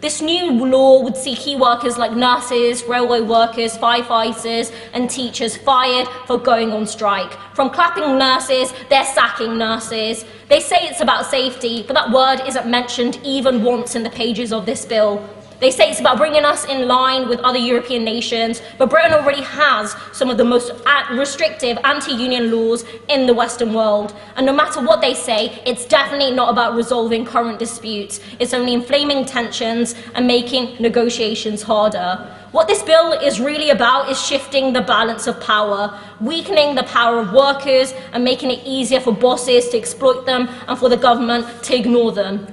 This new law would see key workers like nurses, railway workers, firefighters and teachers fired for going on strike. From clapping nurses, they're sacking nurses. They say it's about safety, but that word isn't mentioned even once in the pages of this bill. They say it's about bringing us in line with other European nations, but Britain already has some of the most restrictive anti-union laws in the Western world. And no matter what they say, it's definitely not about resolving current disputes. It's only inflaming tensions and making negotiations harder. What this bill is really about is shifting the balance of power, weakening the power of workers and making it easier for bosses to exploit them and for the government to ignore them.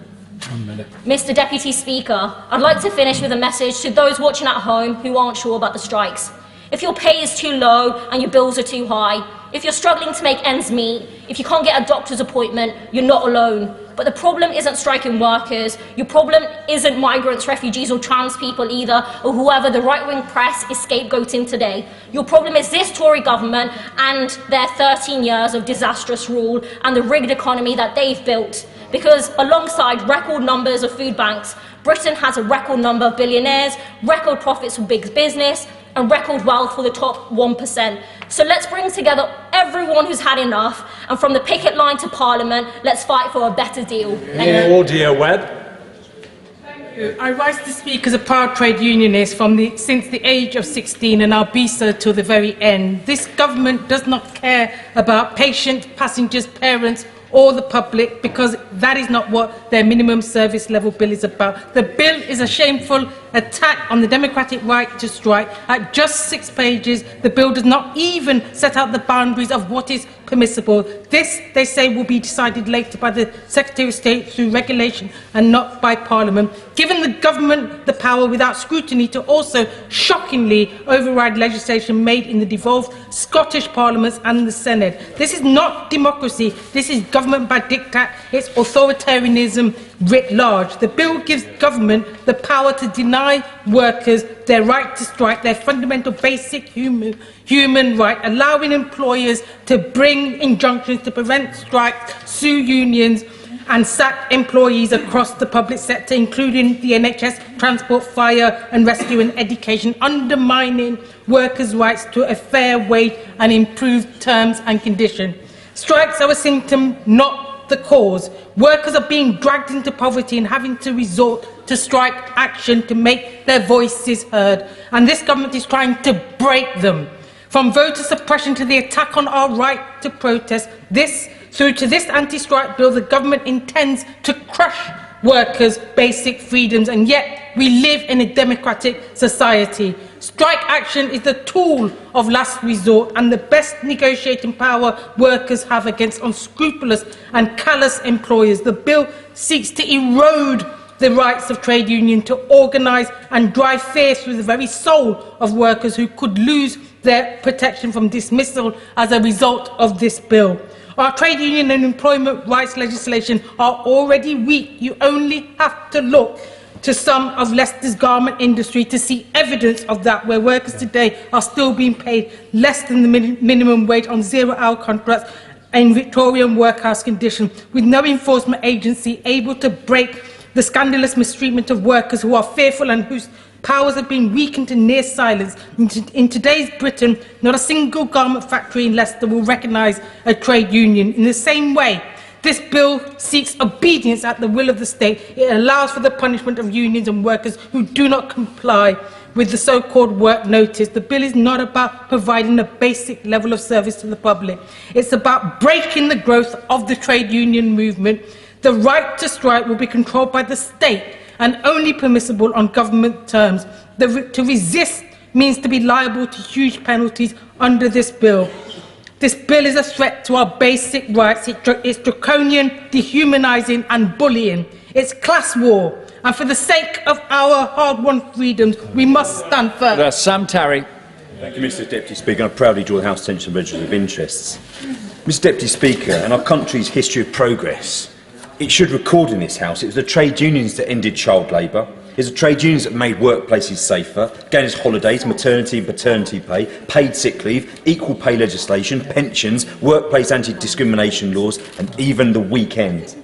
Mr Deputy Speaker, I'd like to finish with a message to those watching at home who aren't sure about the strikes. If your pay is too low and your bills are too high, if you're struggling to make ends meet, if you can't get a doctor's appointment, you're not alone. But the problem isn't striking workers. Your problem isn't migrants, refugees or trans people either, or whoever the right-wing press is scapegoating today. Your problem is this Tory government and their 13 years of disastrous rule and the rigged economy that they've built. Because alongside record numbers of food banks, Britain has a record number of billionaires, record profits for big business, and record wealth for the top 1%. So let's bring together everyone who's had enough, and from the picket line to Parliament, let's fight for a better deal. Oh dear, Webb. I rise to speak as a proud trade unionist since the age of 16, and I'll be so till the very end. This government does not care about patients, passengers, parents or the public, because that is not what their minimum service level bill is about. The bill is a shameful attack on the democratic right to strike. At just 6 pages, the bill does not even set out the boundaries of what is permissible. This, they say, will be decided later by the Secretary of State through regulation and not by Parliament, giving the government the power without scrutiny to also shockingly override legislation made in the devolved Scottish Parliaments and the Senate. This is not democracy. This is government by diktat. It's authoritarianism writ large. The bill gives government the power to deny workers their right to strike, their fundamental basic human right, allowing employers to bring injunctions to prevent strikes, sue unions and sack employees across the public sector, including the NHS, transport, fire and rescue and education, undermining workers' rights to a fair wage and improved terms and conditions. Strikes are a symptom, not the cause. Workers are being dragged into poverty and having to resort to strike action to make their voices heard. And this government is trying to break them. From voter suppression to the attack on our right to protest, through to this anti-strike bill, the government intends to crush workers' basic freedoms, and yet we live in a democratic society. Strike action is the tool of last resort and the best negotiating power workers have against unscrupulous and callous employers. The bill seeks to erode the rights of trade unions to organise and drive fear through the very soul of workers who could lose their protection from dismissal as a result of this bill. Our trade union and employment rights legislation are already weak. You only have to look to some of Leicester's garment industry to see evidence of that, where workers today are still being paid less than the minimum wage on zero-hour contracts in Victorian workhouse conditions, with no enforcement agency able to break the scandalous mistreatment of workers who are fearful and whose powers have been weakened to near silence. In today's Britain, not a single garment factory in Leicester will recognise a trade union. In the same way, this bill seeks obedience at the will of the state. It allows for the punishment of unions and workers who do not comply with the so-called work notice. The bill is not about providing a basic level of service to the public. It's about breaking the growth of the trade union movement. The right to strike will be controlled by the state and only permissible on government terms. To resist means to be liable to huge penalties under this bill. This bill is a threat to our basic rights. It's draconian, dehumanising and bullying. It's class war. And for the sake of our hard-won freedoms, we must stand firm. Sam Tarry. Thank you, Mr Deputy Speaker. I proudly draw the House attention to the Register of Interests. Mr Deputy Speaker, in our country's history of progress, it should record in this House it was the trade unions that ended child labour. It was the trade unions that made workplaces safer, gave us holidays, maternity and paternity pay, paid sick leave, equal pay legislation, pensions, workplace anti-discrimination laws and even the weekend.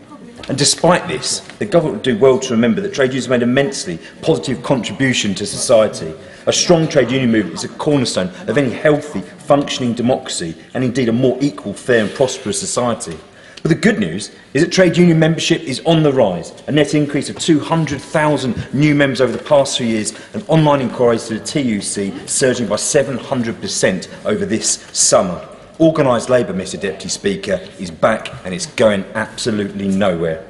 And despite this, the government would do well to remember that trade unions made an immensely positive contribution to society. A strong trade union movement is a cornerstone of any healthy, functioning democracy and indeed a more equal, fair and prosperous society. But the good news is that trade union membership is on the rise, a net increase of 200,000 new members over the past 3 years, and online inquiries to the TUC surging by 700% over this summer. Organised labour, Mr Deputy Speaker, is back and it's going absolutely nowhere.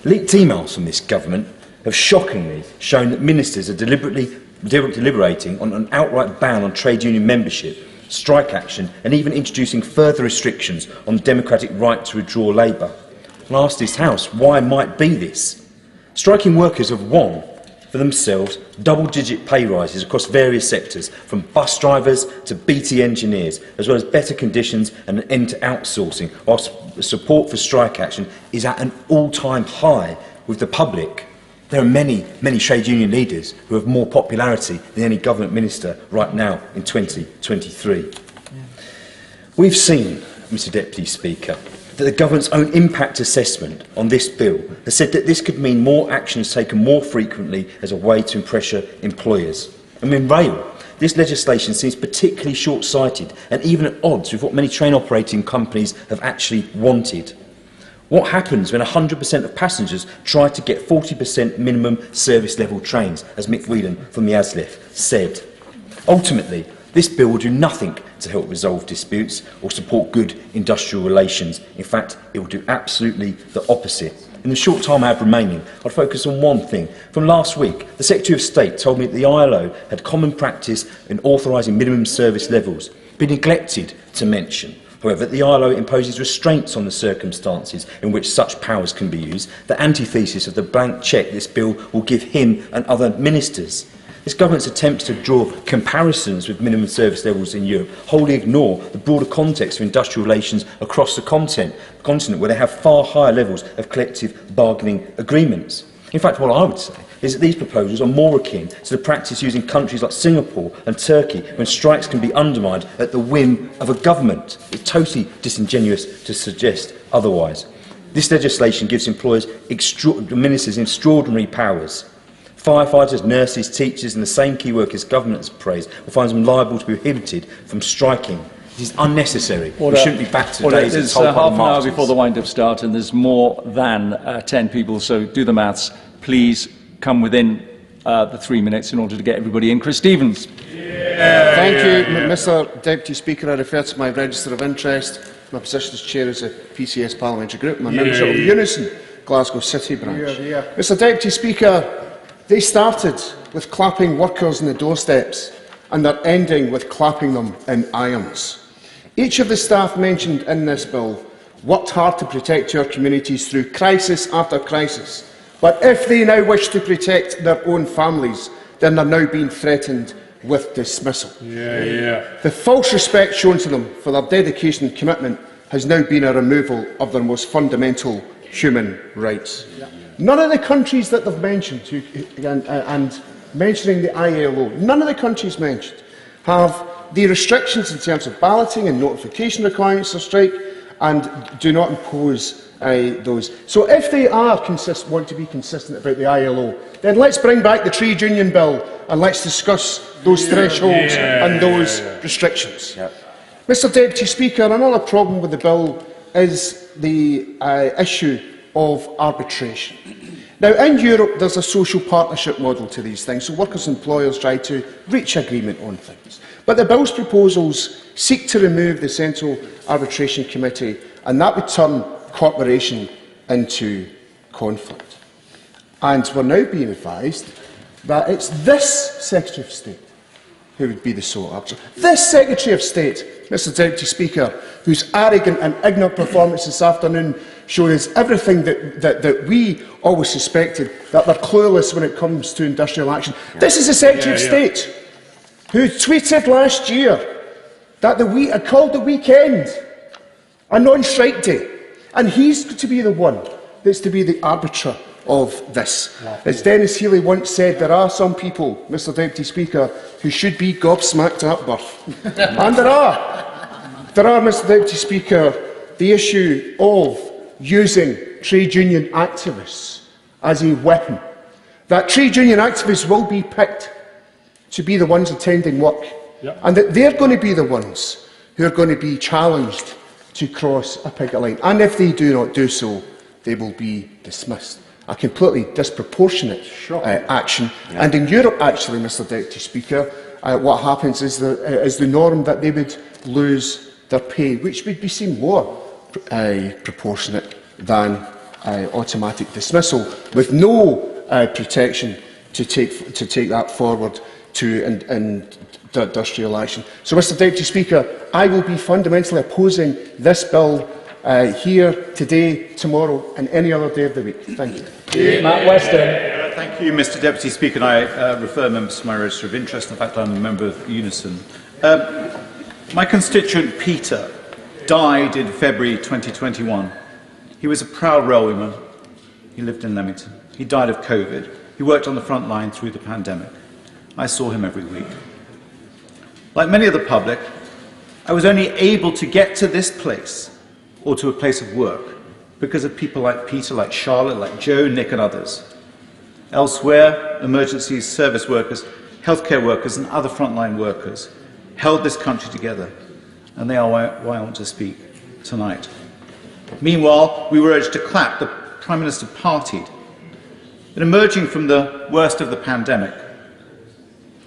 Leaked emails from this government have shockingly shown that ministers are deliberating on an outright ban on trade union membership, strike action and even introducing further restrictions on the democratic right to withdraw labour. And I ask this House, why might be this? Striking workers have won for themselves double-digit pay rises across various sectors, from bus drivers to BT engineers, as well as better conditions and an end to outsourcing, whilst support for strike action is at an all-time high with the public. There are many trade union leaders who have more popularity than any government minister right now in 2023. We've seen, Mr Deputy Speaker, that the government's own impact assessment on this bill has said that this could mean more actions taken more frequently as a way to pressure employers. And in rail, this legislation seems particularly short-sighted and even at odds with what many train operating companies have actually wanted. What happens when 100% of passengers try to get 40% minimum service level trains, as Mick Whelan from the ASLEF said? Ultimately, this bill will do nothing to help resolve disputes or support good industrial relations. In fact, it will do absolutely the opposite. In the short time I have remaining, I'll focus on one thing. From last week, the Secretary of State told me that the ILO had common practice in authorising minimum service levels, but neglected to mention, however, the ILO imposes restraints on the circumstances in which such powers can be used, the antithesis of the blank cheque this bill will give him and other ministers. This government's attempts to draw comparisons with minimum service levels in Europe wholly ignore the broader context of industrial relations across the continent where they have far higher levels of collective bargaining agreements. In fact, what I would say is that these proposals are more akin to the practice used in countries like Singapore and Turkey when strikes can be undermined at the whim of a government. It's totally disingenuous to suggest otherwise. This legislation gives employers ministers extraordinary powers. Firefighters, nurses, teachers and the same key workers governments praise will find them liable to be prohibited from striking. This is unnecessary. We shouldn't be back to days It's half an hour before the wind-up start and there's more than 10 people, so do the maths. Please come within the 3 minutes in order to get everybody in. Chris Stevens. Thank you, Mr Deputy Speaker. I refer to my register of interest, my position as chair of the PCS Parliamentary Group, my membership of the Unison Glasgow City branch. Mr Deputy Speaker, they started with clapping workers on the doorsteps and they're ending with clapping them in irons. Each of the staff mentioned in this bill worked hard to protect our communities through crisis after crisis. But if they now wish to protect their own families, then they're now being threatened with dismissal. The false respect shown to them for their dedication and commitment has now been a removal of their most fundamental human rights. None of the countries that they've mentioned, and mentioning the ILO, none of the countries mentioned have the restrictions in terms of balloting and notification requirements for strike and do not impose those. So if they want to be consistent about the ILO, then let's bring back the trade union bill and let's discuss those thresholds and those restrictions. Mr Deputy Speaker, another problem with the bill is the issue of arbitration. Now, in Europe, there's a social partnership model to these things, so workers and employers try to reach agreement on things. But the bill's proposals seek to remove the Central Arbitration Committee, and that would turn cooperation into conflict. And we're now being advised that it's this Secretary of State who would be the sole arbiter. This Secretary of State, Mr Deputy Speaker, whose arrogant and ignorant performance this afternoon showed us everything that we always suspected, that they're clueless when it comes to industrial action. This is the Secretary of State who tweeted last year that called the weekend a non-strike day. And he's to be the one that's to be the arbiter of this. As Dennis Healy once said, there are some people, Mr Deputy Speaker, who should be gobsmacked at birth. And there are, Mr Deputy Speaker, the issue of using trade union activists as a weapon. That trade union activists will be picked to be the ones attending work, and that they're going to be the ones who are going to be challenged to cross a picket line. And if they do not do so, they will be dismissed. A completely disproportionate action. And in Europe, actually, Mr Deputy Speaker, what happens is the norm that they would lose their pay, which would be seen more proportionate than automatic dismissal, with no protection to take that forward to industrial action. So, Mr Deputy Speaker, I will be fundamentally opposing this bill here today, tomorrow and any other day of the week. Thank you. Matt Weston. Thank you, Mr Deputy Speaker. And I refer members to my register of interest. In fact, I'm a member of Unison. My constituent Peter died in February 2021. He was a proud railwayman. He lived in Leamington. He died of COVID. He worked on the front line through the pandemic. I saw him every week. Like many of the public, I was only able to get to this place or to a place of work because of people like Peter, like Charlotte, like Joe, Nick and others. Elsewhere, emergency service workers, healthcare workers and other frontline workers held this country together, and they are why I want to speak tonight. Meanwhile, we were urged to clap. The Prime Minister partied. And emerging from the worst of the pandemic,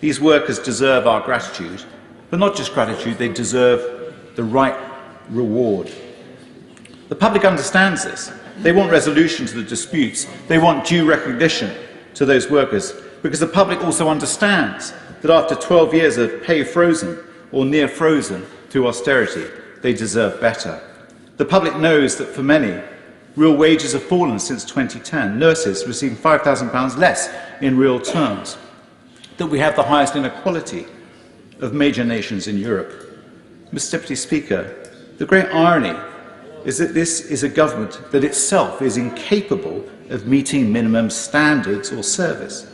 these workers deserve our gratitude, but not just gratitude, they deserve the right reward. The public understands this. They want resolution to the disputes. They want due recognition to those workers, because the public also understands that after 12 years of pay frozen or near frozen through austerity, they deserve better. The public knows that for many, real wages have fallen since 2010. Nurses receive £5,000 less in real terms. That we have the highest inequality of major nations in Europe. Mr. Deputy Speaker, the great irony is that this is a government that itself is incapable of meeting minimum standards or service.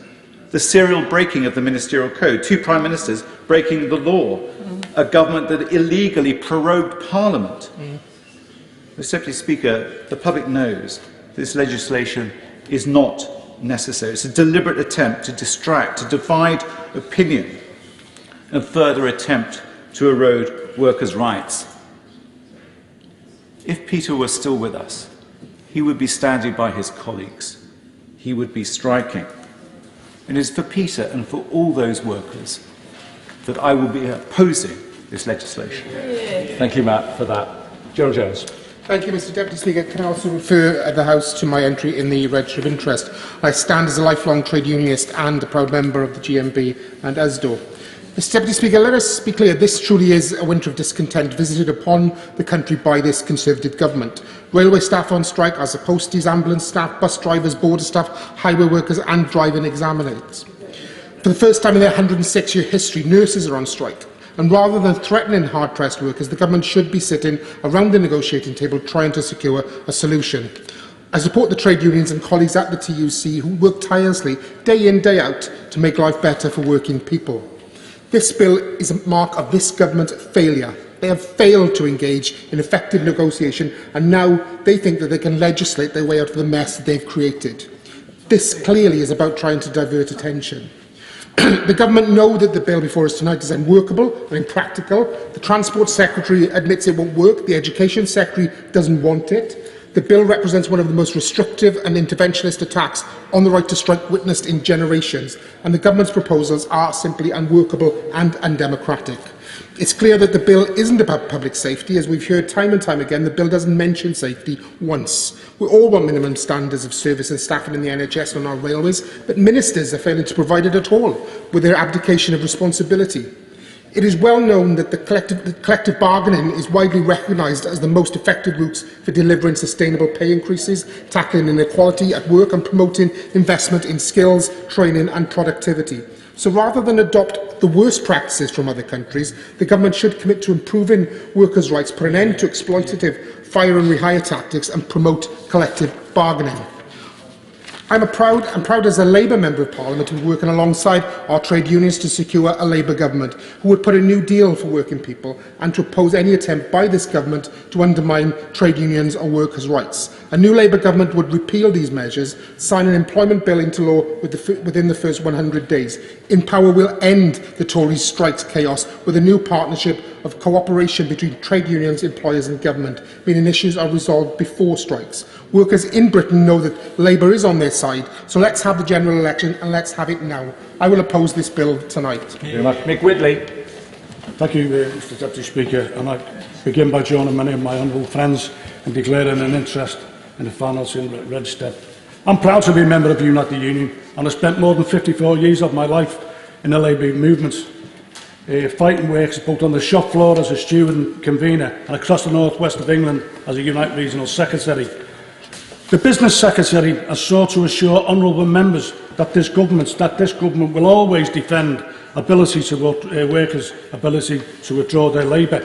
The serial breaking of the ministerial code, 2 prime ministers breaking the law, a government that illegally prorogued Parliament. Mr. Deputy Speaker, the public knows this legislation is not necessary. It's a deliberate attempt to distract, to divide opinion, and further attempt to erode workers' rights. If Peter were still with us, he would be standing by his colleagues. He would be striking. And it is for Peter and for all those workers that I will be opposing this legislation. Thank you, Matt, for that. Gerald Jones. Thank you, Mr. Deputy Speaker. Can I also refer the House to my entry in the Register of Interest? I stand as a lifelong trade unionist and a proud member of the GMB and USDO. Mr. Deputy Speaker, let us be clear, this truly is a winter of discontent visited upon the country by this Conservative government. Railway staff on strike, as are posties, ambulance staff, bus drivers, border staff, highway workers and driving examiners. For the first time in their 106-year history, nurses are on strike. And rather than threatening hard-pressed workers, the government should be sitting around the negotiating table trying to secure a solution. I support the trade unions and colleagues at the TUC who work tirelessly, day in, day out, to make life better for working people. This bill is a mark of this government's failure. They have failed to engage in effective negotiation, and now they think that they can legislate their way out of the mess that they've created. This clearly is about trying to divert attention. The government know that the bill before us tonight is unworkable and impractical. The Transport Secretary admits it won't work. The Education Secretary doesn't want it. The bill represents one of the most restrictive and interventionist attacks on the right to strike witnessed in generations, and the government's proposals are simply unworkable and undemocratic. It's clear that the bill isn't about public safety. As we've heard time and time again, the bill doesn't mention safety once. We all want minimum standards of service and staffing in the NHS and on our railways, but ministers are failing to provide it at all with their abdication of responsibility. It is well known that the collective bargaining is widely recognised as the most effective route for delivering sustainable pay increases, tackling inequality at work and promoting investment in skills, training and productivity. So rather than adopt the worst practices from other countries, the government should commit to improving workers' rights, put an end to exploitative fire and rehire tactics and promote collective bargaining. I'm proud as a Labour Member of Parliament to be working alongside our trade unions to secure a Labour government who would put a new deal for working people and to oppose any attempt by this government to undermine trade unions or workers' rights. A new Labour government would repeal these measures, sign an employment bill into law within the first 100 days. In power, will end the Tories' strikes chaos with a new partnership of cooperation between trade unions, employers and government, meaning issues are resolved before strikes. Workers in Britain know that Labour is on their side, so let's have the general election and let's have it now. I will oppose this bill tonight. Thank you very much. Mick Whitley. Thank you, Mr Deputy Speaker. And I begin by joining many of my honourable friends in declaring an interest in the financing register. I'm proud to be a member of Unite the Union, and I've spent more than 54 years of my life in the Labour movement, fighting works both on the shop floor as a steward and convener and across the north west of England as a Unite Regional Secretary. The Business Secretary has sought to assure honourable members that this government will always defend workers' ability to withdraw their labour.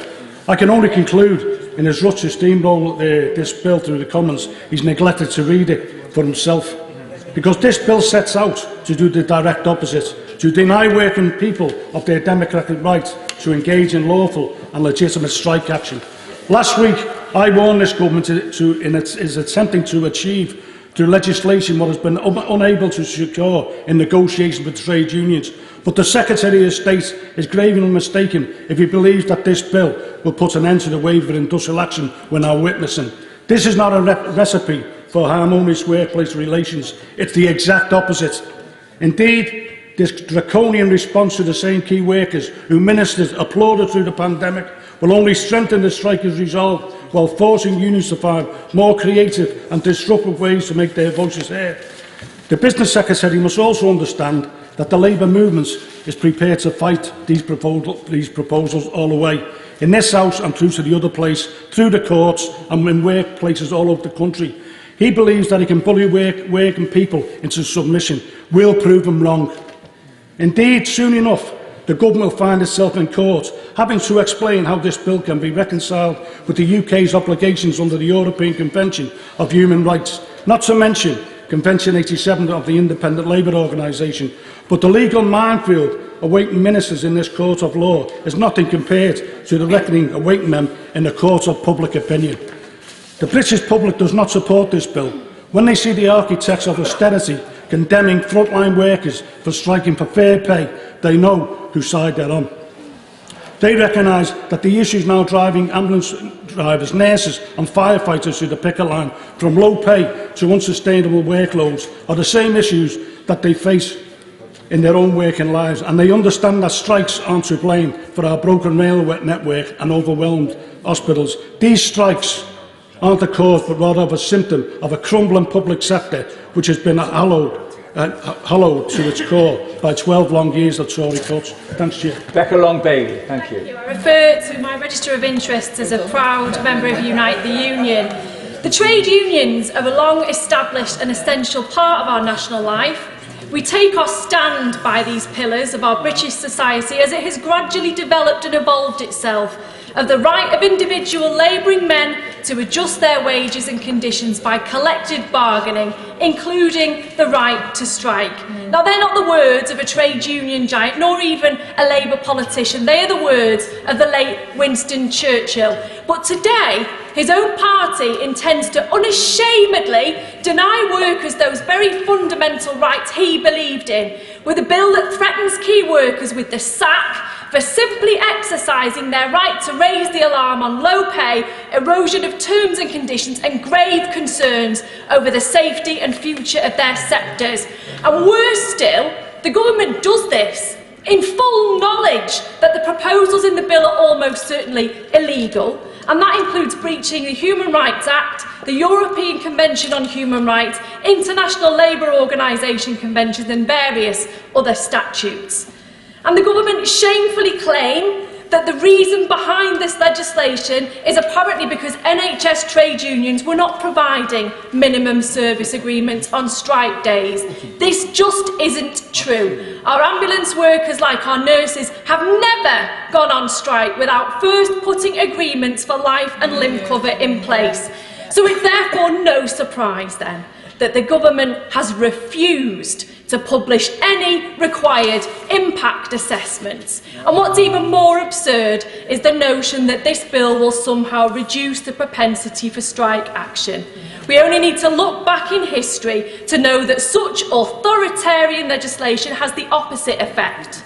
I can only conclude, in his rush to steamroll this bill through the Commons, he's neglected to read it for himself. Because this bill sets out to do the direct opposite, to deny working people of their democratic right to engage in lawful and legitimate strike action. Last week, I warned this government is attempting to achieve through legislation what has been unable to secure in negotiations with trade unions. But the Secretary of State is gravely mistaken if he believes that this bill will put an end to the wave of industrial action we're now witnessing. This is not a recipe for harmonious workplace relations. It's the exact opposite. Indeed, this draconian response to the same key workers who ministers applauded through the pandemic will only strengthen the strikers' resolve while forcing unions to find more creative and disruptive ways to make their voices heard. The Business Secretary must also understand that the Labour movement is prepared to fight these proposals all the way, in this House and through to the other place, through the courts and in workplaces all over the country. He believes that he can bully working people into submission. We'll prove him wrong. Indeed, soon enough, the government will find itself in court, having to explain how this bill can be reconciled with the UK's obligations under the European Convention of Human Rights, not to mention Convention 87 of the Independent Labour Organisation. But the legal minefield awaiting ministers in this court of law is nothing compared to the reckoning awaiting them in the court of public opinion. The British public does not support this bill. When they see the architects of austerity condemning frontline workers for striking for fair pay, they know whose side they're on. They recognise that the issues now driving ambulance drivers, nurses and firefighters through the picket line from low pay to unsustainable workloads are the same issues that they face in their own working lives, and they understand that strikes aren't to blame for our broken railway network and overwhelmed hospitals. These strikes aren't the cause, but rather of a symptom of a crumbling public sector which has been hollowed to its core by 12 long years of Tory cuts. Thanks, Chair. Becca Long-Bailey, thank you. I refer to my register of interests as a proud member of Unite the Union. The trade unions are a long-established and essential part of our national life. We take our stand by these pillars of our British society as it has gradually developed and evolved itself, of the right of individual labouring men to adjust their wages and conditions by collective bargaining, including the right to strike. Now, they're not the words of a trade union giant, nor even a Labour politician. They are the words of the late Winston Churchill. But today, his own party intends to unashamedly deny workers those very fundamental rights he believed in, with a bill that threatens key workers with the sack for simply exercising their right to raise the alarm on low pay, erosion of terms and conditions and grave concerns over the safety and future of their sectors. And worse still, the government does this in full knowledge that the proposals in the bill are almost certainly illegal, and that includes breaching the Human Rights Act, the European Convention on Human Rights, International Labour Organisation conventions and various other statutes. And the government shamefully claim that the reason behind this legislation is apparently because NHS trade unions were not providing minimum service agreements on strike days. This just isn't true. Our ambulance workers, like our nurses, have never gone on strike without first putting agreements for life and limb cover in place. So it's therefore no surprise then that the government has refused to publish any required impact assessments. And what's even more absurd is the notion that this bill will somehow reduce the propensity for strike action. We only need to look back in history to know that such authoritarian legislation has the opposite effect.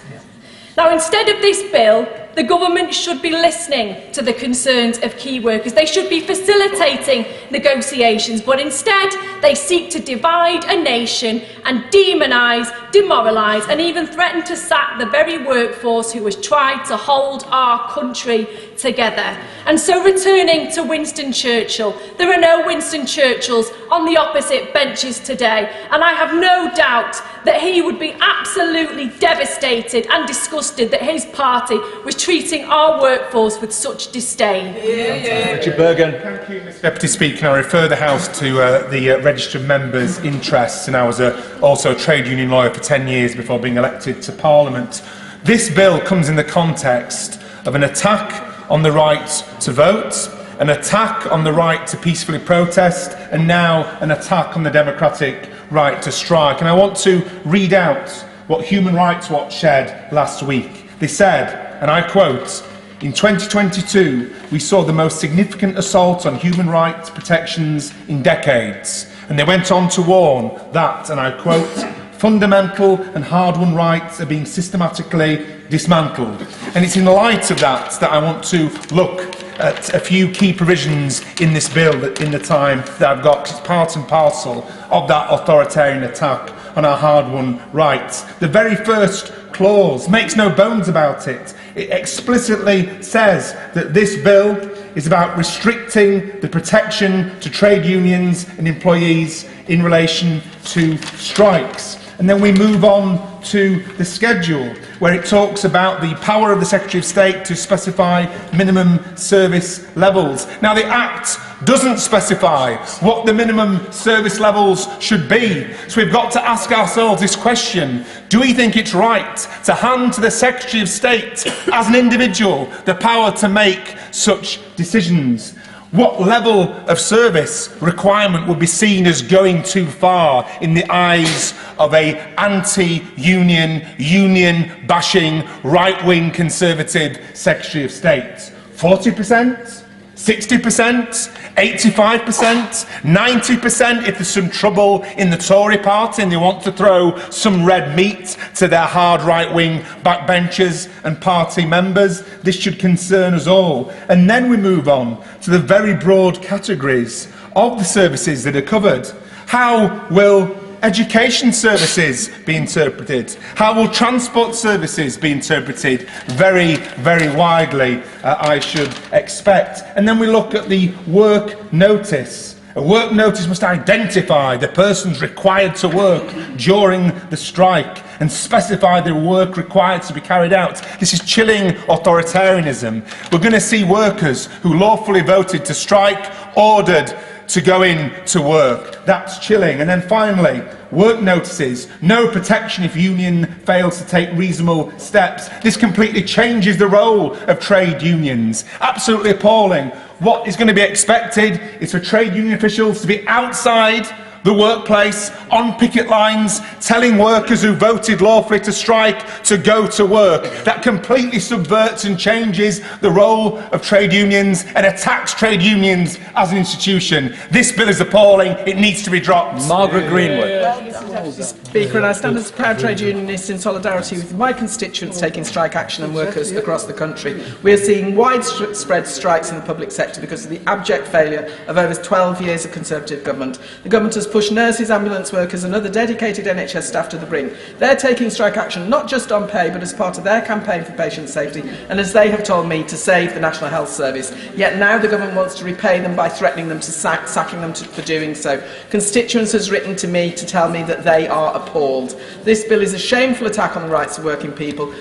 Now, instead of this bill, the government should be listening to the concerns of key workers. They should be facilitating negotiations, but instead they seek to divide a nation and demonise, demoralise and even threaten to sack the very workforce who has tried to hold our country together. And so, returning to Winston Churchill, there are no Winston Churchills on the opposite benches today, and I have no doubt that he would be absolutely devastated and disgusted that his party was treating our workforce with such disdain. Richard Bergen. Thank you, Mr Deputy Speaker. I refer the House to the Register of Members' interests, and I was also a trade union lawyer for 10 years before being elected to Parliament. This bill comes in the context of an attack on the right to vote, an attack on the right to peacefully protest, and now an attack on the democratic right to strike. And I want to read out what Human Rights Watch shared last week. They said, and I quote, "In 2022, we saw the most significant assault on human rights protections in decades." And they went on to warn that, and I quote, "fundamental and hard-won rights are being systematically dismantled." And it's in the light of that that I want to look at a few key provisions in this bill in the time that I've got, 'cause it's part and parcel of that authoritarian attack on our hard-won rights. The very first clause makes no bones about it. It explicitly says that this bill is about restricting the protection to trade unions and employees in relation to strikes. And then we move on to the schedule, where it talks about the power of the Secretary of State to specify minimum service levels. Now, the Act doesn't specify what the minimum service levels should be. So we've got to ask ourselves this question: do we think it's right to hand to the Secretary of State, as an individual, the power to make such decisions? What level of service requirement would be seen as going too far in the eyes of an anti-union, union-bashing, right-wing Conservative Secretary of State? 40%? 60%? 85%? 90% if there's some trouble in the Tory party and they want to throw some red meat to their hard right-wing backbenchers and party members? This should concern us all. And then we move on to the very broad categories of the services that are covered. How will education services be interpreted? How will transport services be interpreted? Very, very widely, I should expect. And then we look at the work notice. A work notice must identify the persons required to work during the strike and specify the work required to be carried out. This is chilling authoritarianism. We're going to see workers who lawfully voted to strike ordered to go in to work. That's chilling. And then finally, work notices. No protection if union fails to take reasonable steps. This completely changes the role of trade unions. Absolutely appalling. What is going to be expected is for trade union officials to be outside the workplace, on picket lines, telling workers who voted lawfully to strike to go to work. That completely subverts and changes the role of trade unions and attacks trade unions as an institution. This bill is appalling. It needs to be dropped. Margaret Greenwood. Mr. Speaker, and I stand as a proud trade unionist in solidarity with my constituents taking strike action and workers across the country. We are seeing widespread strikes in the public sector because of the abject failure of over 12 years of Conservative government. The government has pushed nurses, ambulance workers and other dedicated NHS staff to the brink. They're taking strike action not just on pay but as part of their campaign for patient safety and, as they have told me, to save the National Health Service. Yet now the government wants to repay them by threatening them to sacking them for doing so. Constituents has written to me to tell me that they are appalled. This bill is a shameful attack on the rights of working people.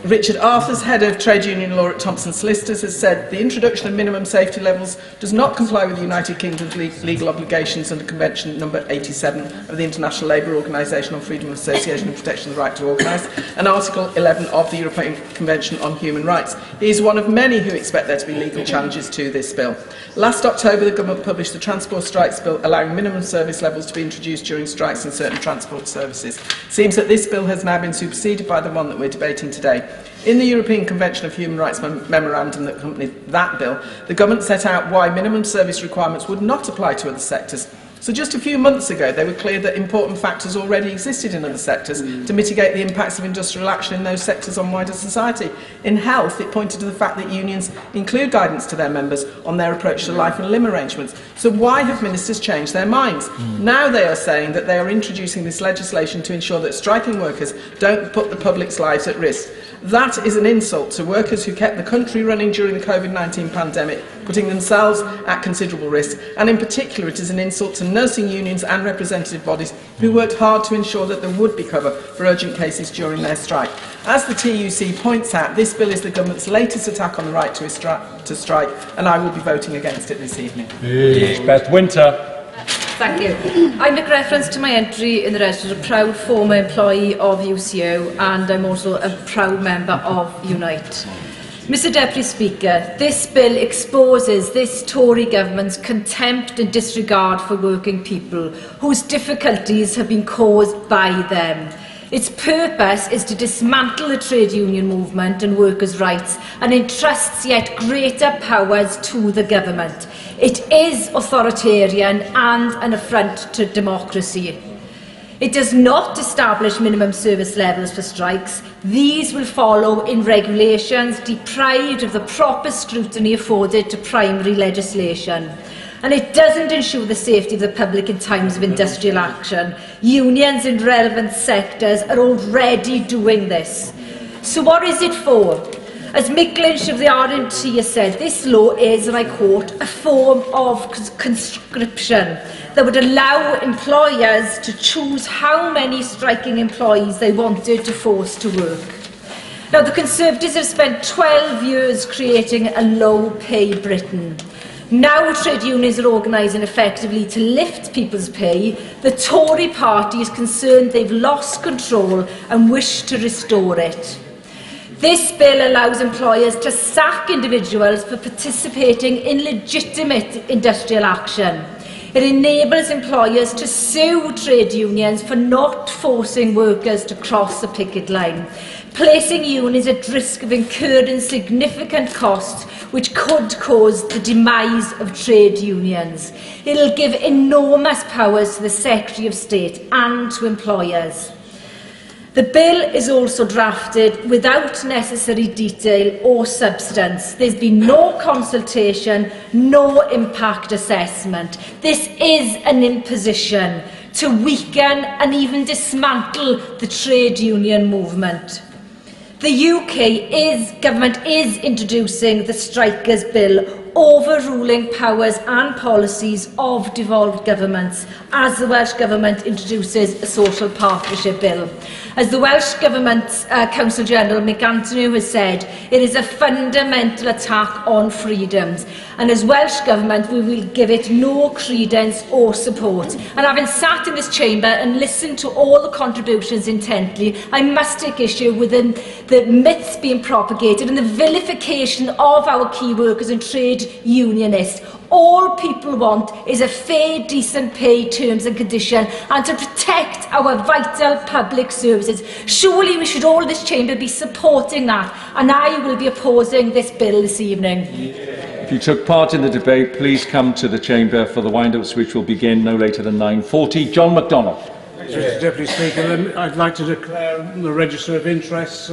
Richard Arthurs, head of trade union law at Thompson Solicitors, has said the introduction of minimum safety levels does not comply with the United Kingdom's legal obligations under Convention No. 87 of the International Labour Organisation on Freedom of Association and Protection of the Right to Organise and Article 11 of the European Convention on Human Rights. He is one of many who expect there to be legal challenges to this bill. Last October, the government published the Transport Strikes Bill, allowing minimum service levels to be introduced during strikes in certain transport services. It seems that this bill has now been superseded by the one that we're debating today. In the European Convention of Human Rights memorandum that accompanied that bill, the government set out why minimum service requirements would not apply to other sectors. So just a few months ago, they were clear that important factors already existed in other sectors to mitigate the impacts of industrial action in those sectors on wider society. In health, it pointed to the fact that unions include guidance to their members on their approach to life and limb arrangements. So why have ministers changed their minds? Now they are saying that they are introducing this legislation to ensure that striking workers don't put the public's lives at risk. That is an insult to workers who kept the country running during the COVID-19 pandemic, putting themselves at considerable risk, and in particular it is an insult to nursing unions and representative bodies who worked hard to ensure that there would be cover for urgent cases during their strike. As the TUC points out, this bill is the government's latest attack on the right to strike, and I will be voting against it this evening. Beth Winter. Thank you. I make reference to my entry in the register as a proud former employee of UCO, and I'm also a proud member of Unite. Mr Deputy Speaker, this bill exposes this Tory government's contempt and disregard for working people whose difficulties have been caused by them. Its purpose is to dismantle the trade union movement and workers' rights and entrusts yet greater powers to the government. It is authoritarian and an affront to democracy. It does not establish minimum service levels for strikes. These will follow in regulations deprived of the proper scrutiny afforded to primary legislation. And it doesn't ensure the safety of the public in times of industrial action. Unions in relevant sectors are already doing this. So what is it for? As Mick Lynch of the RNT has said, this law is, and I quote, a form of conscription that would allow employers to choose how many striking employees they wanted to force to work. Now, the Conservatives have spent 12 years creating a low-pay Britain. Now trade unions are organising effectively to lift people's pay. The Tory party is concerned they've lost control and wish to restore it. This bill allows employers to sack individuals for participating in legitimate industrial action. It enables employers to sue trade unions for not forcing workers to cross the picket line, placing unions at risk of incurring significant costs which could cause the demise of trade unions. It will give enormous powers to the Secretary of State and to employers. The bill is also drafted without necessary detail or substance. There's been no consultation, no impact assessment. This is an imposition to weaken and even dismantle the trade union movement. The UK government is introducing the Strikers Bill, overruling powers and policies of devolved governments, as the Welsh Government introduces a social partnership bill. As the Welsh Government's Counsel General Mick Antonio has said, it is a fundamental attack on freedoms, and as Welsh Government we will give it no credence or support. And having sat in this chamber and listened to all the contributions intently, I must take issue with the myths being propagated and the vilification of our key workers and trade unionists. All people want is a fair, decent pay, terms and conditions, and to protect our vital public services. Surely we should all in this chamber be supporting that, and I will be opposing this bill this evening. If you took part in the debate, please come to the chamber for the wind-ups, which will begin no later than 9:40. John MacDonald. Mr. Deputy Speaker, I'd like to declare the register of interests.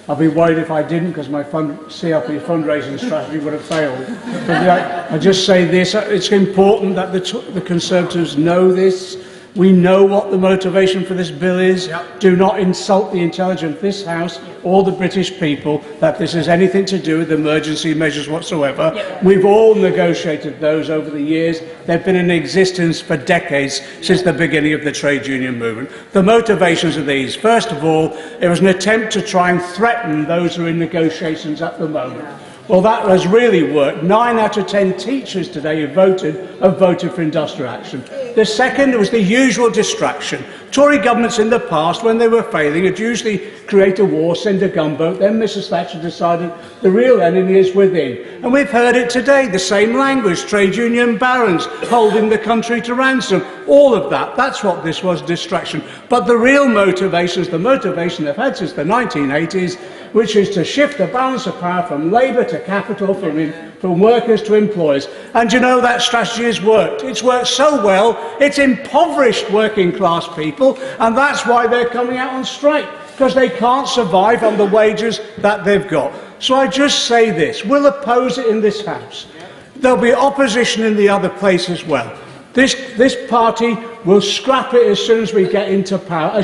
I'd be worried if I didn't, because my CRP fundraising strategy would have failed. But I just say this, it's important that the Conservatives know this. We know what the motivation for this bill is. Yep. Do not insult the intelligence of this House or the British people that this has anything to do with emergency measures whatsoever. Yep. We've all negotiated those over the years. They've been in existence for decades, since the beginning of the trade union movement. The motivations are these. First of all, it was an attempt to try and threaten those who are in negotiations at the moment. Well, that has really worked. 9 out of 10 teachers today have voted for industrial action. The second was the usual distraction. Tory governments in the past, when they were failing, had usually create a war, send a gunboat, then Mrs Thatcher decided the real enemy is within. And we've heard it today, the same language, trade union barons holding the country to ransom, all of that. That's what this was, distraction. But the real motivation is the motivation they've had since the 1980s, which is to shift the balance of power from labour to capital, from workers to employers. And you know that strategy has worked. It's worked so well, it's impoverished working class people, and that's why they're coming out on strike, because they can't survive on the wages that they've got. So I just say this, we'll oppose it in this House. There'll be opposition in the other place as well. This party will scrap it as soon as we get into power,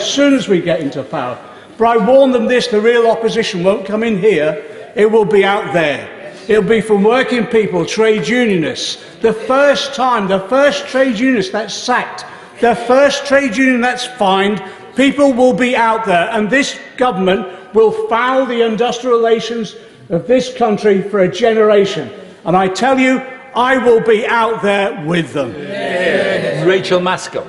But I warn them this, the real opposition won't come in here, it will be out there. It'll be from working people, trade unionists. The first trade unionist that's sacked, the first trade union that's fined, people will be out there, and this government will foul the industrial relations of this country for a generation. And I tell you, I will be out there with them. Yeah. Rachel Mascot.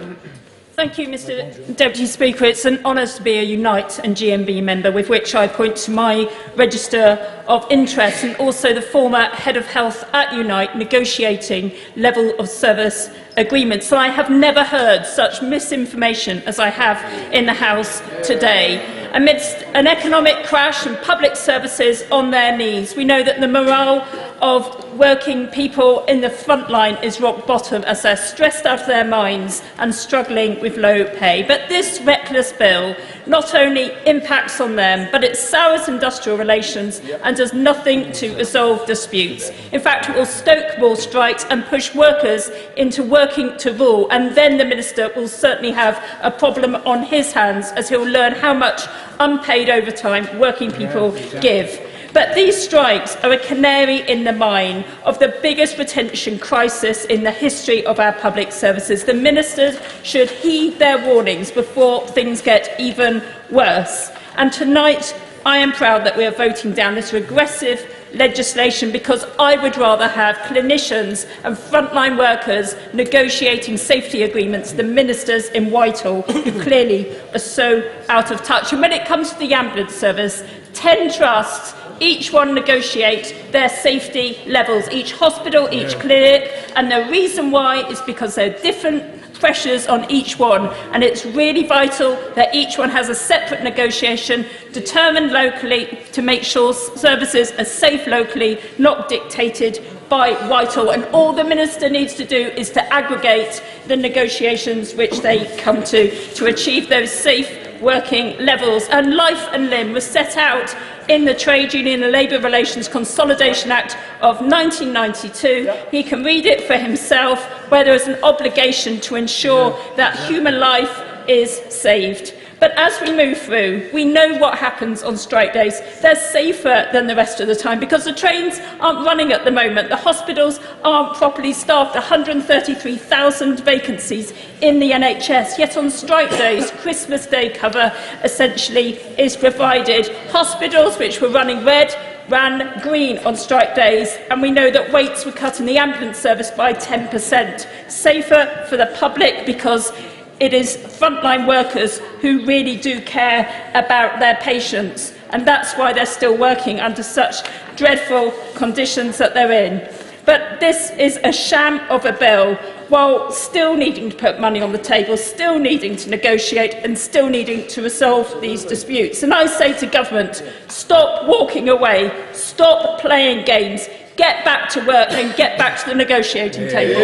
Thank you, Mr Deputy Speaker. It's an honour to be a Unite and GMB member, with which I point to my register of interest, and also the former Head of Health at Unite negotiating level of service agreements. And I have never heard such misinformation as I have in the House today. Amidst an economic crash and public services on their knees, we know that the morale of working people in the front line is rock bottom as they're stressed out of their minds and struggling with low pay. But this reckless bill not only impacts on them, but it sours industrial relations and does nothing to resolve disputes. In fact, it will stoke more strikes and push workers into working to rule, and then the Minister will certainly have a problem on his hands as he'll learn how much unpaid overtime working people give. But these strikes are a canary in the mine of the biggest retention crisis in the history of our public services. The ministers should heed their warnings before things get even worse. And tonight, I am proud that we are voting down this regressive legislation because I would rather have clinicians and frontline workers negotiating safety agreements than ministers in Whitehall who clearly are so out of touch. And when it comes to the ambulance service, 10 trusts, each one negotiate their safety levels, each hospital, each clinic, and the reason why is because there are different pressures on each one, and it's really vital that each one has a separate negotiation determined locally to make sure services are safe locally, not dictated by Whitehall. And all the Minister needs to do is to aggregate the negotiations which they come to achieve those safe working levels. And life and limb was set out in the Trade Union and Labour Relations Consolidation Act of 1992. He can read it for himself, where there is an obligation to ensure that human life is saved. But as we move through, we know what happens on strike days. They're safer than the rest of the time because the trains aren't running at the moment. The hospitals aren't properly staffed. 133,000 vacancies in the NHS. Yet on strike days, Christmas Day cover essentially is provided. Hospitals which were running red ran green on strike days, and we know that waits were cut in the ambulance service by 10%. Safer for the public because it is frontline workers who really do care about their patients, and that's why they're still working under such dreadful conditions that they're in. But this is a sham of a bill, while still needing to put money on the table, still needing to negotiate and still needing to resolve these disputes. And I say to government, stop walking away, stop playing games, get back to work and get back to the negotiating table.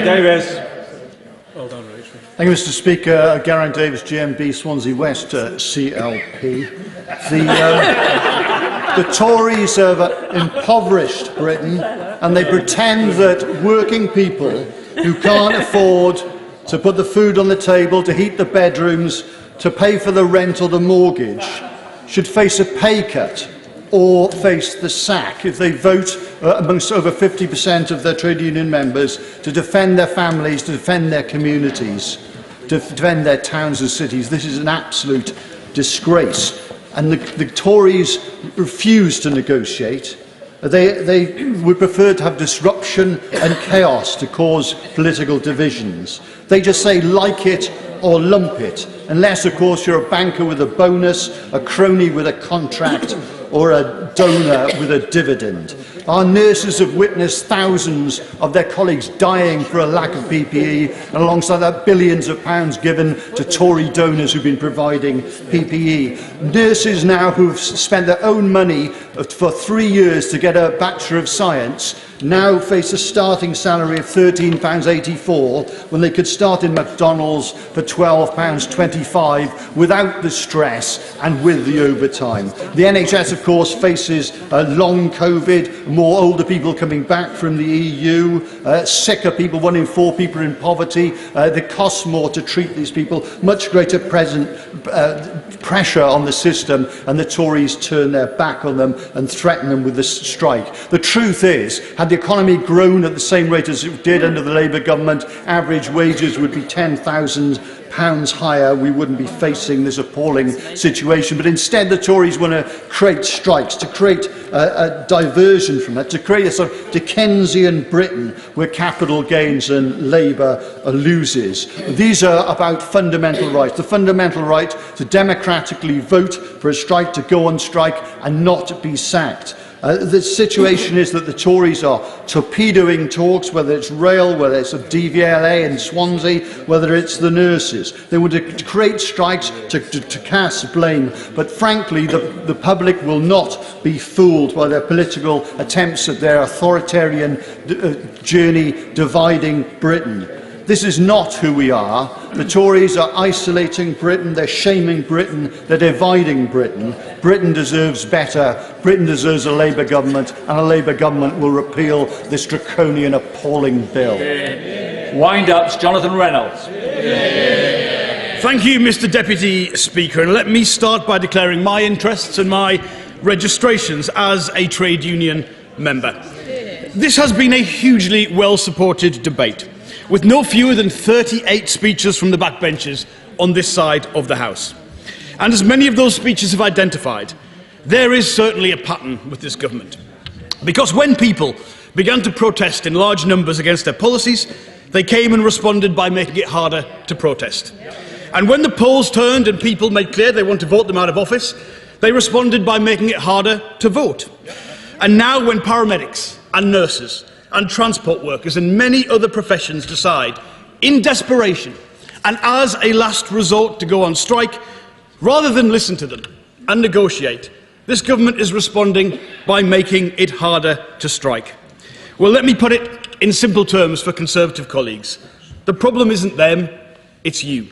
Davis. Well done, Rachel. Thank you, Mr. Speaker. Geraint Davis, GMB, Swansea West, CLP. The Tories have impoverished Britain, and they pretend that working people who can't afford to put the food on the table, to heat the bedrooms, to pay for the rent or the mortgage, should face a pay cut or face the sack if they vote amongst over 50% of their trade union members to defend their families, to defend their communities, to defend their towns and cities. This is an absolute disgrace. And the Tories refuse to negotiate. They would prefer to have disruption and chaos to cause political divisions. They just say, like it or lump it, unless, of course, you're a banker with a bonus, a crony with a contract, or a donor with a dividend. Our nurses have witnessed thousands of their colleagues dying for a lack of PPE, and alongside that, billions of pounds given to Tory donors who've been providing PPE. Nurses now who've spent their own money for 3 years to get a Bachelor of Science now face a starting salary of £13.84 when they could start in McDonald's for £12.25 without the stress and with the overtime. The NHS, of course, faces long COVID, more older people coming back from the EU, sicker people, 1 in 4 people in poverty. It costs more to treat these people, much greater pressure on the system, and the Tories turn their back on them and threaten them with the strike. The truth is, had the economy grown at the same rate as it did under the Labour government, average wages would be £10,000 higher. We wouldn't be facing this appalling situation. But instead, the Tories want to create strikes, to create a diversion from that, to create a sort of Dickensian Britain where capital gains and Labour loses. These are about fundamental rights, the fundamental right to democratically vote for a strike, to go on strike and not be sacked. The situation is that the Tories are torpedoing talks, whether it's rail, whether it's DVLA in Swansea, whether it's the nurses. They want to create strikes to cast blame, but frankly the public will not be fooled by their political attempts at their authoritarian journey dividing Britain. This is not who we are. The Tories are isolating Britain, they're shaming Britain, they're dividing Britain. Britain deserves better. Britain deserves a Labour government, and a Labour government will repeal this draconian, appalling bill. Wind-ups, Jonathan Reynolds. Thank you, Mr Deputy Speaker, and let me start by declaring my interests and my registrations as a trade union member. This has been a hugely well-supported debate, with no fewer than 38 speeches from the backbenches on this side of the House. And as many of those speeches have identified, there is certainly a pattern with this government. Because when people began to protest in large numbers against their policies, they came and responded by making it harder to protest. And when the polls turned and people made clear they want to vote them out of office, they responded by making it harder to vote. And now when paramedics and nurses and transport workers and many other professions decide, in desperation and as a last resort, to go on strike, rather than listen to them and negotiate, this government is responding by making it harder to strike. Well, let me put it in simple terms for Conservative colleagues. The problem isn't them, it's you.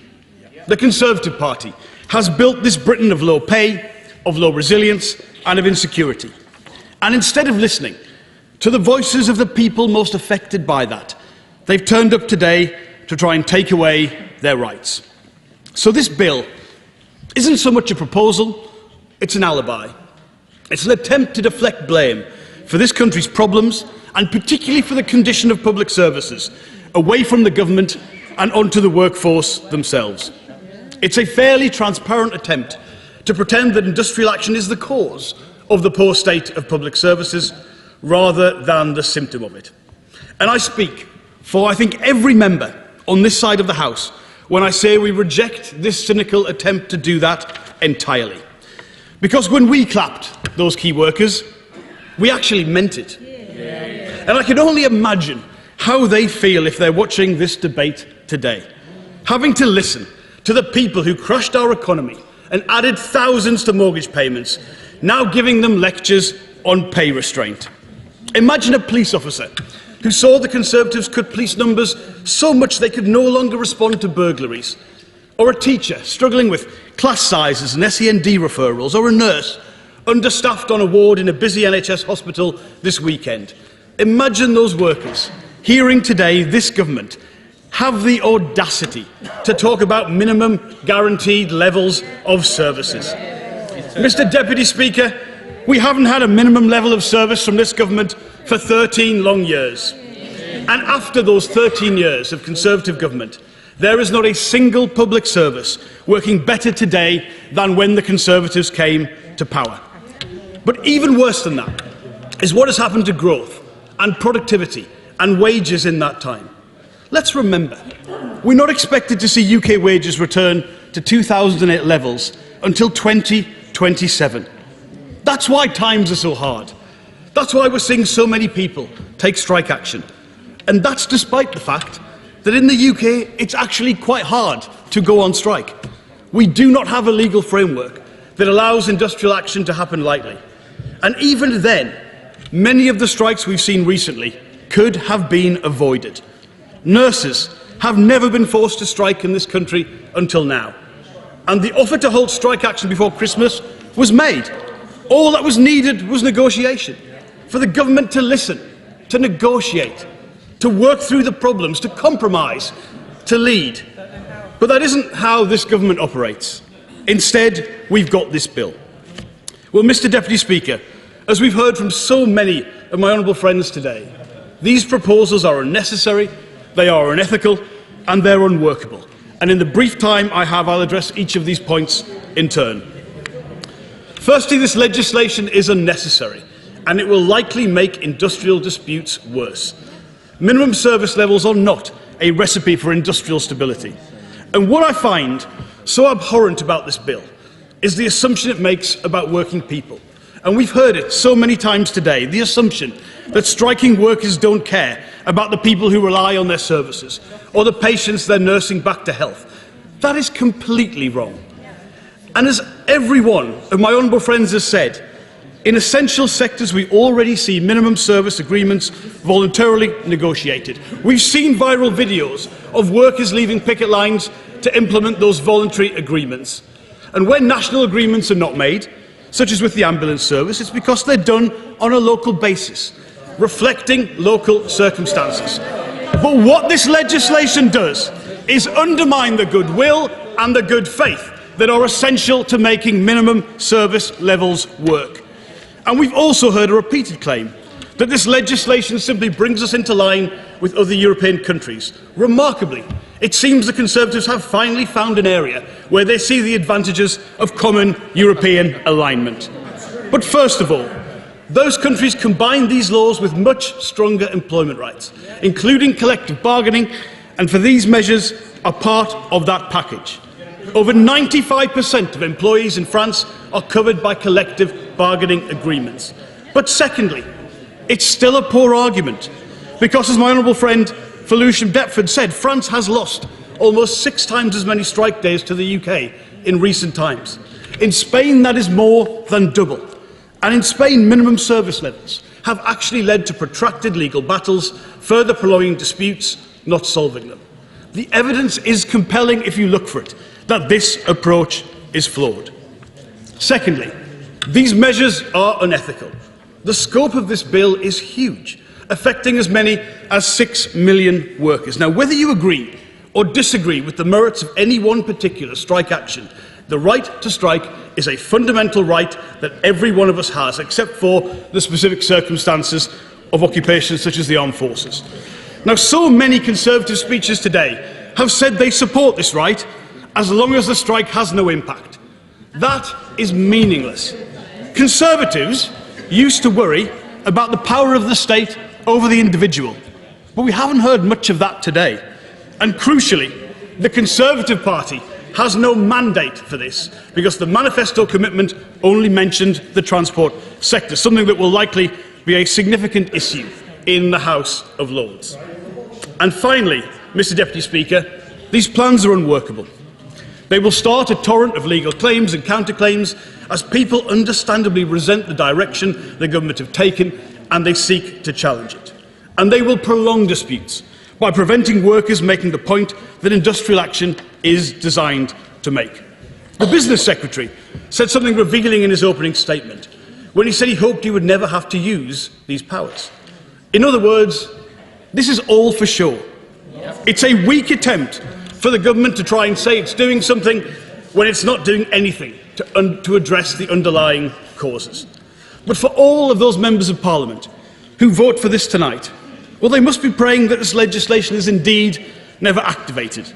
The Conservative Party has built this Britain of low pay, of low resilience and of insecurity. And instead of listening to the voices of the people most affected by that, they've turned up today to try and take away their rights. So this bill isn't so much a proposal, it's an alibi. It's an attempt to deflect blame for this country's problems, and particularly for the condition of public services, away from the government and onto the workforce themselves. It's a fairly transparent attempt to pretend that industrial action is the cause of the poor state of public services, rather than the symptom of it. And I speak for, I think, every member on this side of the House when I say we reject this cynical attempt to do that entirely. Because when we clapped those key workers, we actually meant it. And I can only imagine how they feel if they're watching this debate today, having to listen to the people who crushed our economy and added thousands to mortgage payments, now giving them lectures on pay restraint. Imagine a police officer who saw the Conservatives cut police numbers so much they could no longer respond to burglaries, or a teacher struggling with class sizes and SEND referrals, or a nurse understaffed on a ward in a busy NHS hospital this weekend. Imagine those workers hearing today this government have the audacity to talk about minimum guaranteed levels of services. Mr Deputy Speaker, we haven't had a minimum level of service from this government for 13 long years. And after those 13 years of Conservative government, there is not a single public service working better today than when the Conservatives came to power. But even worse than that is what has happened to growth and productivity and wages in that time. Let's remember, we're not expected to see UK wages return to 2008 levels until 2027. That's why times are so hard. That's why we're seeing so many people take strike action. And that's despite the fact that in the UK it's actually quite hard to go on strike. We do not have a legal framework that allows industrial action to happen lightly. And even then, many of the strikes we've seen recently could have been avoided. Nurses have never been forced to strike in this country until now. And the offer to hold strike action before Christmas was made. All that was needed was negotiation, for the government to listen, to negotiate, to work through the problems, to compromise, to lead. But that isn't how this government operates. Instead, we've got this bill. Well, Mr Deputy Speaker, as we've heard from so many of my honourable friends today, these proposals are unnecessary, they are unethical, and they're unworkable. And in the brief time I have, I'll address each of these points in turn. Firstly, this legislation is unnecessary, and it will likely make industrial disputes worse. Minimum service levels are not a recipe for industrial stability. And what I find so abhorrent about this bill is the assumption it makes about working people, And we've heard it so many times today, the assumption that striking workers don't care about the people who rely on their services or the patients they're nursing back to health. That is completely wrong. And as every one of my honourable friends has said, in essential sectors we already see minimum service agreements voluntarily negotiated. We've seen viral videos of workers leaving picket lines to implement those voluntary agreements. And when national agreements are not made, such as with the ambulance service, it's because they're done on a local basis, reflecting local circumstances. But what this legislation does is undermine the goodwill and the good faith that are essential to making minimum service levels work. And we've also heard a repeated claim that this legislation simply brings us into line with other European countries. Remarkably, it seems the Conservatives have finally found an area where they see the advantages of common European alignment. But first of all, those countries combine these laws with much stronger employment rights, including collective bargaining, and for these measures are part of that package. Over 95% of employees in France are covered by collective bargaining agreements. But secondly, it's still a poor argument, because as my honourable friend Felucia Deptford said, France has lost almost 6 times as many strike days to the UK in recent times. In Spain, that is more than double. And in Spain, minimum service levels have actually led to protracted legal battles, further prolonging disputes, not solving them. The evidence is compelling, if you look for it, that this approach is flawed. Secondly, these measures are unethical. The scope of this bill is huge, affecting as many as 6 million workers. Now, whether you agree or disagree with the merits of any one particular strike action, the right to strike is a fundamental right that every one of us has, except for the specific circumstances of occupations such as the armed forces. Now, so many Conservative speeches today have said they support this right as long as the strike has no impact. That is meaningless. Conservatives used to worry about the power of the state over the individual, but we haven't heard much of that today. And crucially, the Conservative Party has no mandate for this, because the manifesto commitment only mentioned the transport sector, something that will likely be a significant issue in the House of Lords. And finally, Mr. Deputy Speaker, these plans are unworkable. They will start a torrent of legal claims and counterclaims as people understandably resent the direction the government have taken and they seek to challenge it. And they will prolong disputes by preventing workers making the point that industrial action is designed to make. The Business Secretary said something revealing in his opening statement when he said he hoped he would never have to use these powers. In other words, this is all for show. It's a weak attempt for the government to try and say it's doing something when it's not doing anything to address the underlying causes. But for all of those members of Parliament who vote for this tonight, well, they must be praying that this legislation is indeed never activated.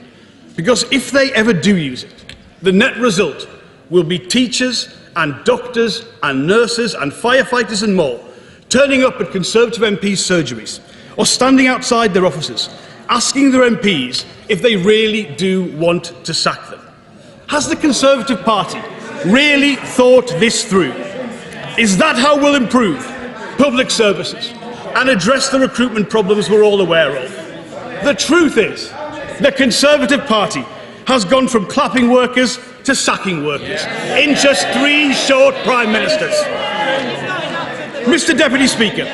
Because if they ever do use it, the net result will be teachers and doctors and nurses and firefighters and more turning up at Conservative MPs' surgeries or standing outside their offices asking their MPs if they really do want to sack them. Has the Conservative Party really thought this through? Is that how we'll improve public services and address the recruitment problems we're all aware of? The truth is, the Conservative Party has gone from clapping workers to sacking workers in just 3 short Prime Ministers. Mr. Deputy Speaker,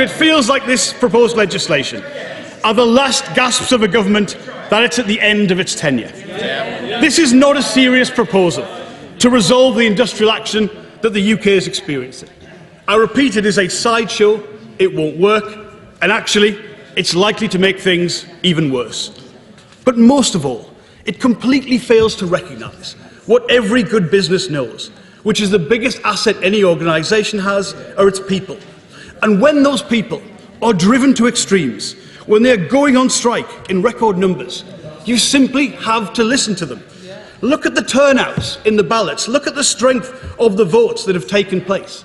it feels like this proposed legislation are the last gasps of a government that it's at the end of its tenure. This is not a serious proposal to resolve the industrial action that the UK is experiencing. I repeat, it is a sideshow, it won't work, and actually, it's likely to make things even worse. But most of all, it completely fails to recognise what every good business knows, which is the biggest asset any organisation has are its people. And when those people are driven to extremes, when they are going on strike in record numbers, you simply have to listen to them. Look at the turnouts in the ballots. Look at the strength of the votes that have taken place.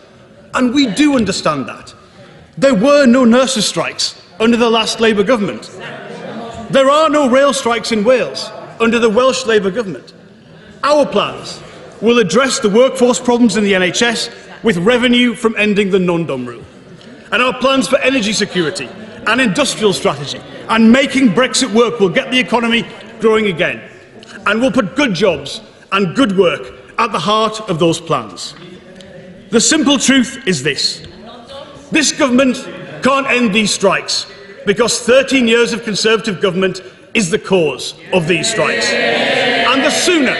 And we do understand that. There were no nurses' strikes under the last Labour government. There are no rail strikes in Wales under the Welsh Labour government. Our plans will address the workforce problems in the NHS with revenue from ending the non-dom rule. And our plans for energy security and industrial strategy and making Brexit work will get the economy growing again. And will put good jobs and good work at the heart of those plans. The simple truth is this. This government can't end these strikes because 13 years of Conservative government is the cause of these strikes. And the sooner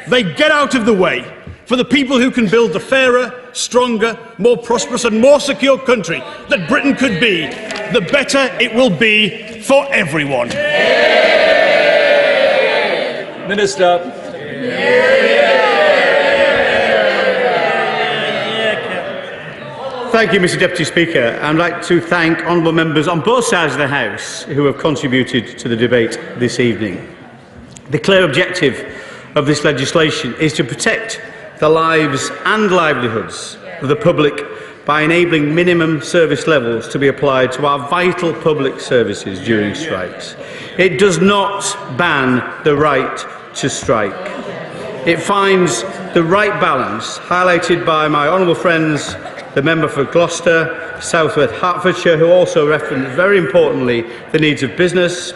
they get out of the way for the people who can build the fairer, stronger, more prosperous and more secure country that Britain could be, the better it will be for everyone. Minister. Thank you, Mr Deputy Speaker. I'd like to thank honourable members on both sides of the House who have contributed to the debate this evening. The clear objective of this legislation is to protect the lives and livelihoods of the public by enabling minimum service levels to be applied to our vital public services during strikes. It does not ban the right to strike. It finds the right balance, highlighted by my honourable friends, the member for Gloucester, South West Hertfordshire, who also referenced, very importantly, the needs of business,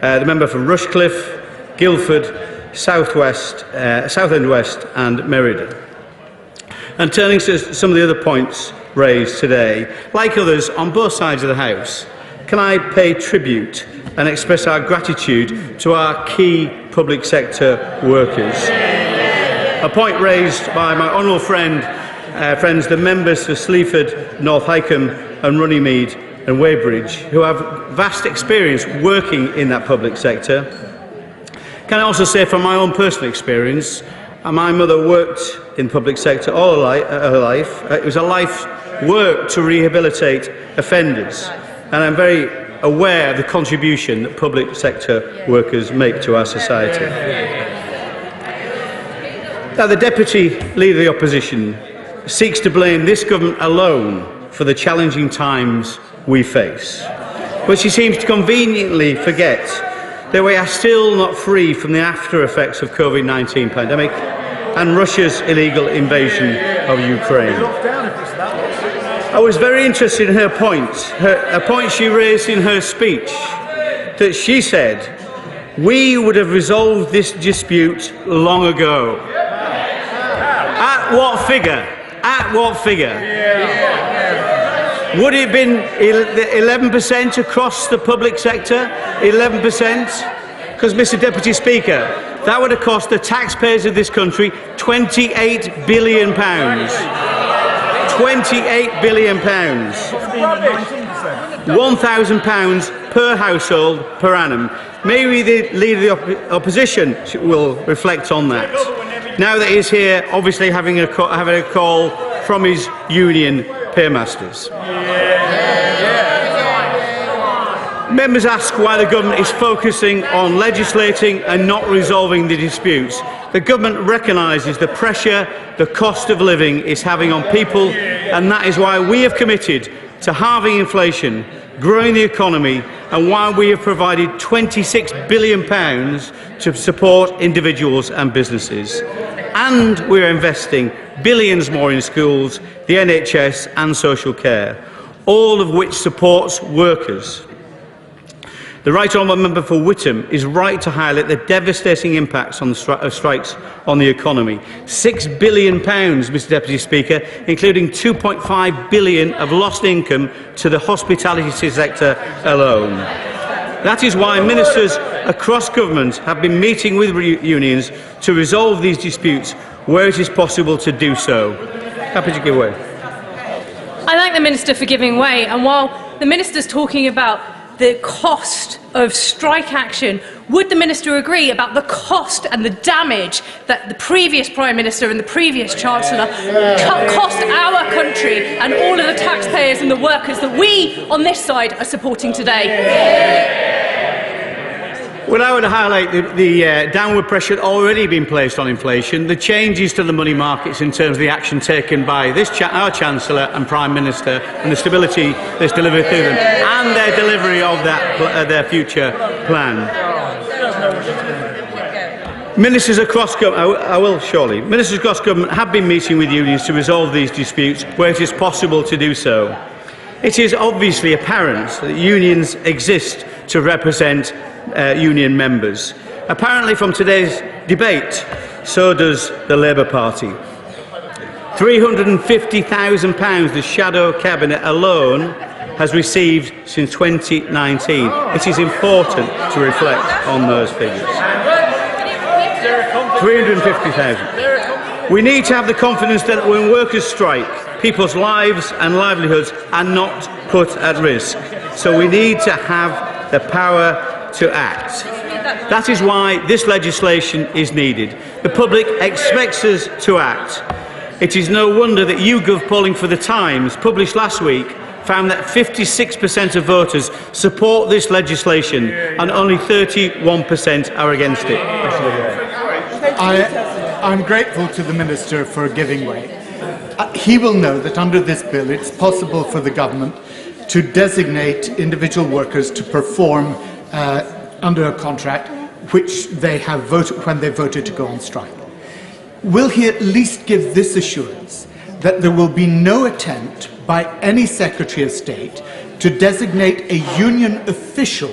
the member for Rushcliffe, Guildford, Southend West and Meriden. And turning to some of the other points raised today, like others on both sides of the House, can I pay tribute and express our gratitude to our key public sector workers. A point raised by my honourable friends, the members for Sleaford, North Hykeham and Runnymede and Weybridge, who have vast experience working in that public sector. Can I also say from my own personal experience, my mother worked in the public sector all her life. It was a life work to rehabilitate offenders, and I'm very aware of the contribution that public sector workers make to our society. Now, the Deputy Leader of the Opposition seeks to blame this government alone for the challenging times we face, but she seems to conveniently forget that we are still not free from the after-effects of COVID-19 pandemic and Russia's illegal invasion of Ukraine. I was very interested in her point, a point she raised in her speech, that she said, we would have resolved this dispute long ago. At what figure? At what figure? Would it have been 11% across the public sector? 11%? Because, Mr Deputy Speaker, that would have cost the taxpayers of this country £28 billion. £28 billion. £1,000 per household per annum. Maybe the Leader of the Opposition will reflect on that, now that he's here, obviously having a call from his union paymasters. Members ask why the government is focusing on legislating and not resolving the disputes. The government recognises the pressure the cost of living is having on people, and that is why we have committed to halving inflation, growing the economy, and why we have provided £26 billion to support individuals and businesses. And we are investing billions more in schools, the NHS and social care, all of which supports workers. The Right Honourable Member for Whittam is right to highlight the devastating impacts of strikes on the economy. £6 billion, Mr Deputy Speaker, including £2.5 billion of lost income to the hospitality sector alone. That is why ministers across government have been meeting with unions to resolve these disputes where it is possible to do so. Happy to give way. I thank the Minister for giving way, and while the Minister's talking about the cost of strike action, would the Minister agree about the cost and the damage that the previous Prime Minister and the previous Chancellor cost our country and all of the taxpayers and the workers that we on this side are supporting today? Well, I would highlight the downward pressure already been placed on inflation, the changes to the money markets in terms of the action taken by our Chancellor and Prime Minister, and the stability that's delivered through them, and their delivery of their future plan. Ministers across government, I will surely, ministers across government have been meeting with unions to resolve these disputes where it is possible to do so. It is obviously apparent that unions exist to represent union members. Apparently from today's debate, so does the Labour Party. £350,000 the shadow cabinet alone has received since 2019. It is important to reflect on those figures. 350,000. We need to have the confidence that when workers strike, people's lives and livelihoods are not put at risk. So we need to have the power to act. That is why this legislation is needed. The public expects us to act. It is no wonder that YouGov polling for The Times, published last week, found that 56% of voters support this legislation and only 31% are against it. I'm grateful to the Minister for giving way. He will know that under this bill it's possible for the government to designate individual workers to perform under a contract which they have voted when they voted to go on strike. Will he at least give this assurance that there will be no attempt by any Secretary of State to designate a union official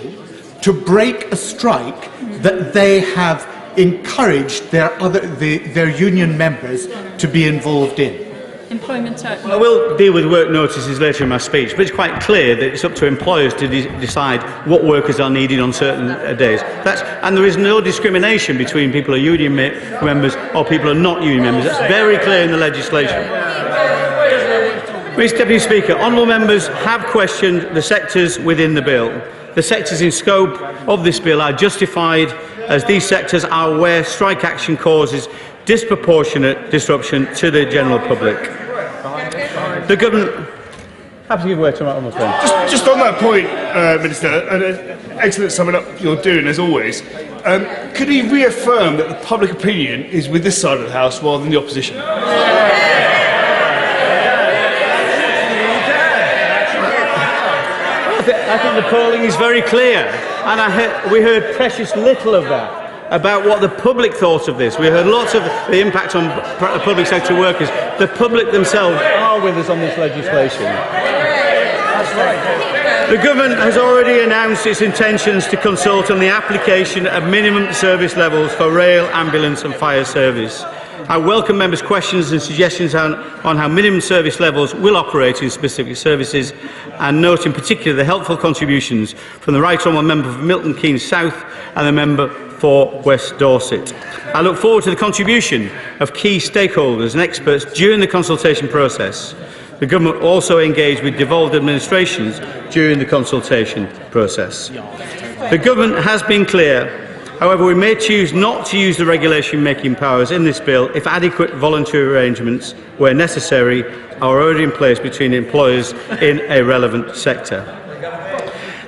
to break a strike that they have encouraged their union members to be involved in? Employment Act. I will deal with work notices later in my speech, but it's quite clear that it's up to employers to decide what workers are needed on certain days. And there is no discrimination between people who are union members or people who are not union members. That's very clear in the legislation. Mr. Deputy Speaker, honourable members have questioned the sectors within the bill. The sectors in scope of this bill are justified as these sectors are where strike action causes disproportionate disruption to the general public. The government... Happy to give way to my honourable friend. Just on that point, Minister, and excellent summing up you're doing as always, could he reaffirm that the public opinion is with this side of the House rather than the opposition? I think the polling is very clear, and we heard precious little of that, about what the public thought of this. We heard lots of the impact on public sector workers. The public themselves are with us on this legislation. The government has already announced its intentions to consult on the application of minimum service levels for rail, ambulance and fire service. I welcome members' questions and suggestions on how minimum service levels will operate in specific services, and note in particular the helpful contributions from the Right Honourable Member for Milton Keynes South and the Member for West Dorset. I look forward to the contribution of key stakeholders and experts during the consultation process. The government will also engage with devolved administrations during the consultation process. The government has been clear. However, we may choose not to use the regulation-making powers in this bill if adequate voluntary arrangements, where necessary, are already in place between employers in a relevant sector.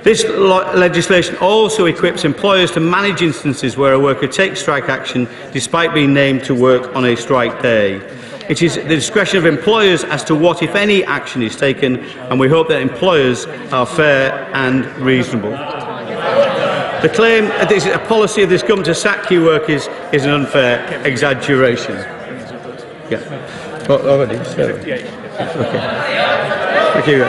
This legislation also equips employers to manage instances where a worker takes strike action despite being named to work on a strike day. It is the discretion of employers as to what, if any, action is taken, and we hope that employers are fair and reasonable. The claim that this is a policy of this government to sack key workers is an unfair exaggeration. Yeah. Already. Okay. Thank you.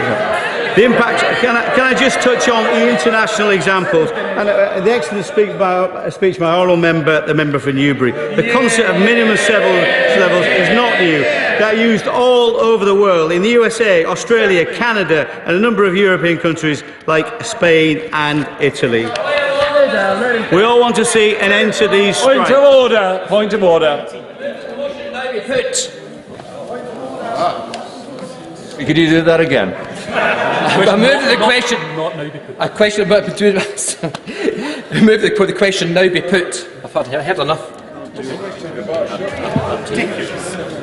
The impact. Can I just touch on the international examples? And the excellent speech by our honourable member, the member for Newbury. The concept of minimum service levels is not new. They are used all over the world, in the USA, Australia, Canada, and a number of European countries like Spain and Italy. We all want to see an end to these strikes. Point of order. Point of order. Could you do that again? I move the question. A question about between. I move the question now be put. I've had enough.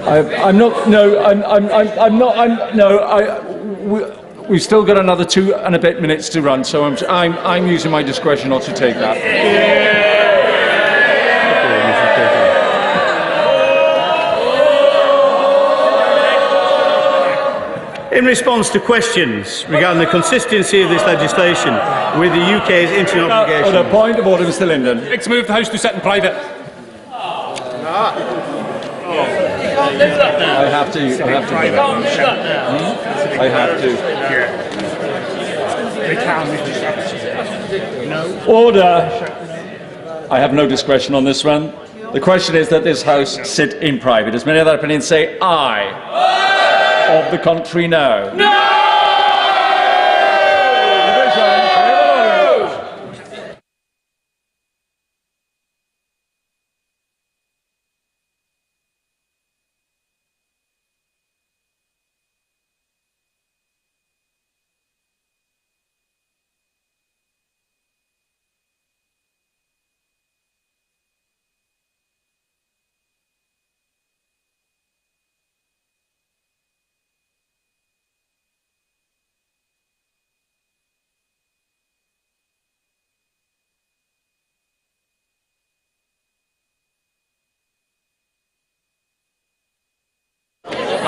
I'm not. No. I'm not. I'm no. We've still got another 2 and a bit minutes to run, so I'm using my discretion not to take that. In response to questions regarding the consistency of this legislation with the UK's internal obligations... On a point of order, Mr Linden. Let's move the House to sit in private. I have to. Order. I have no discretion on this one. The question is that this House sit in private. As many other opinions say aye. Of the contrary, no.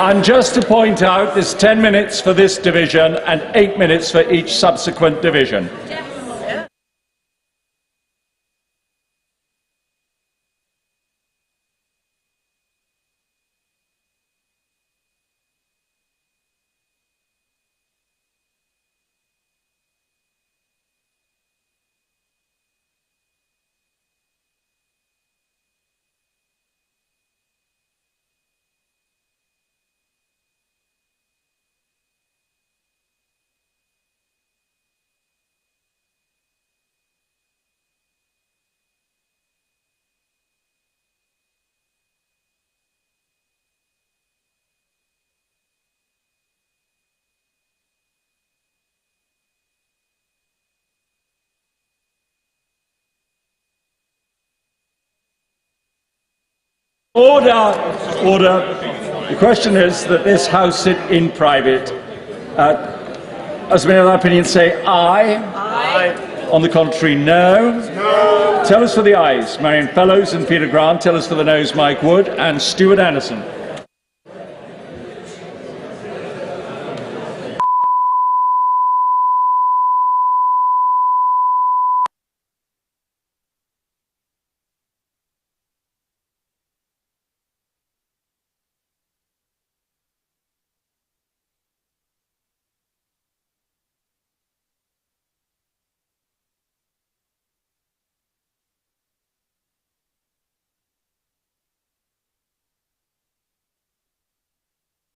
And just to point out, there's 10 minutes for this division and 8 minutes for each subsequent division. Order! Order! The question is that this House sit in private. As many other opinions say aye. Aye. On the contrary, no. No. Tell us for the ayes, Marion Fellows and Peter Grant. Tell us for the noes, Mike Wood and Stuart Anderson.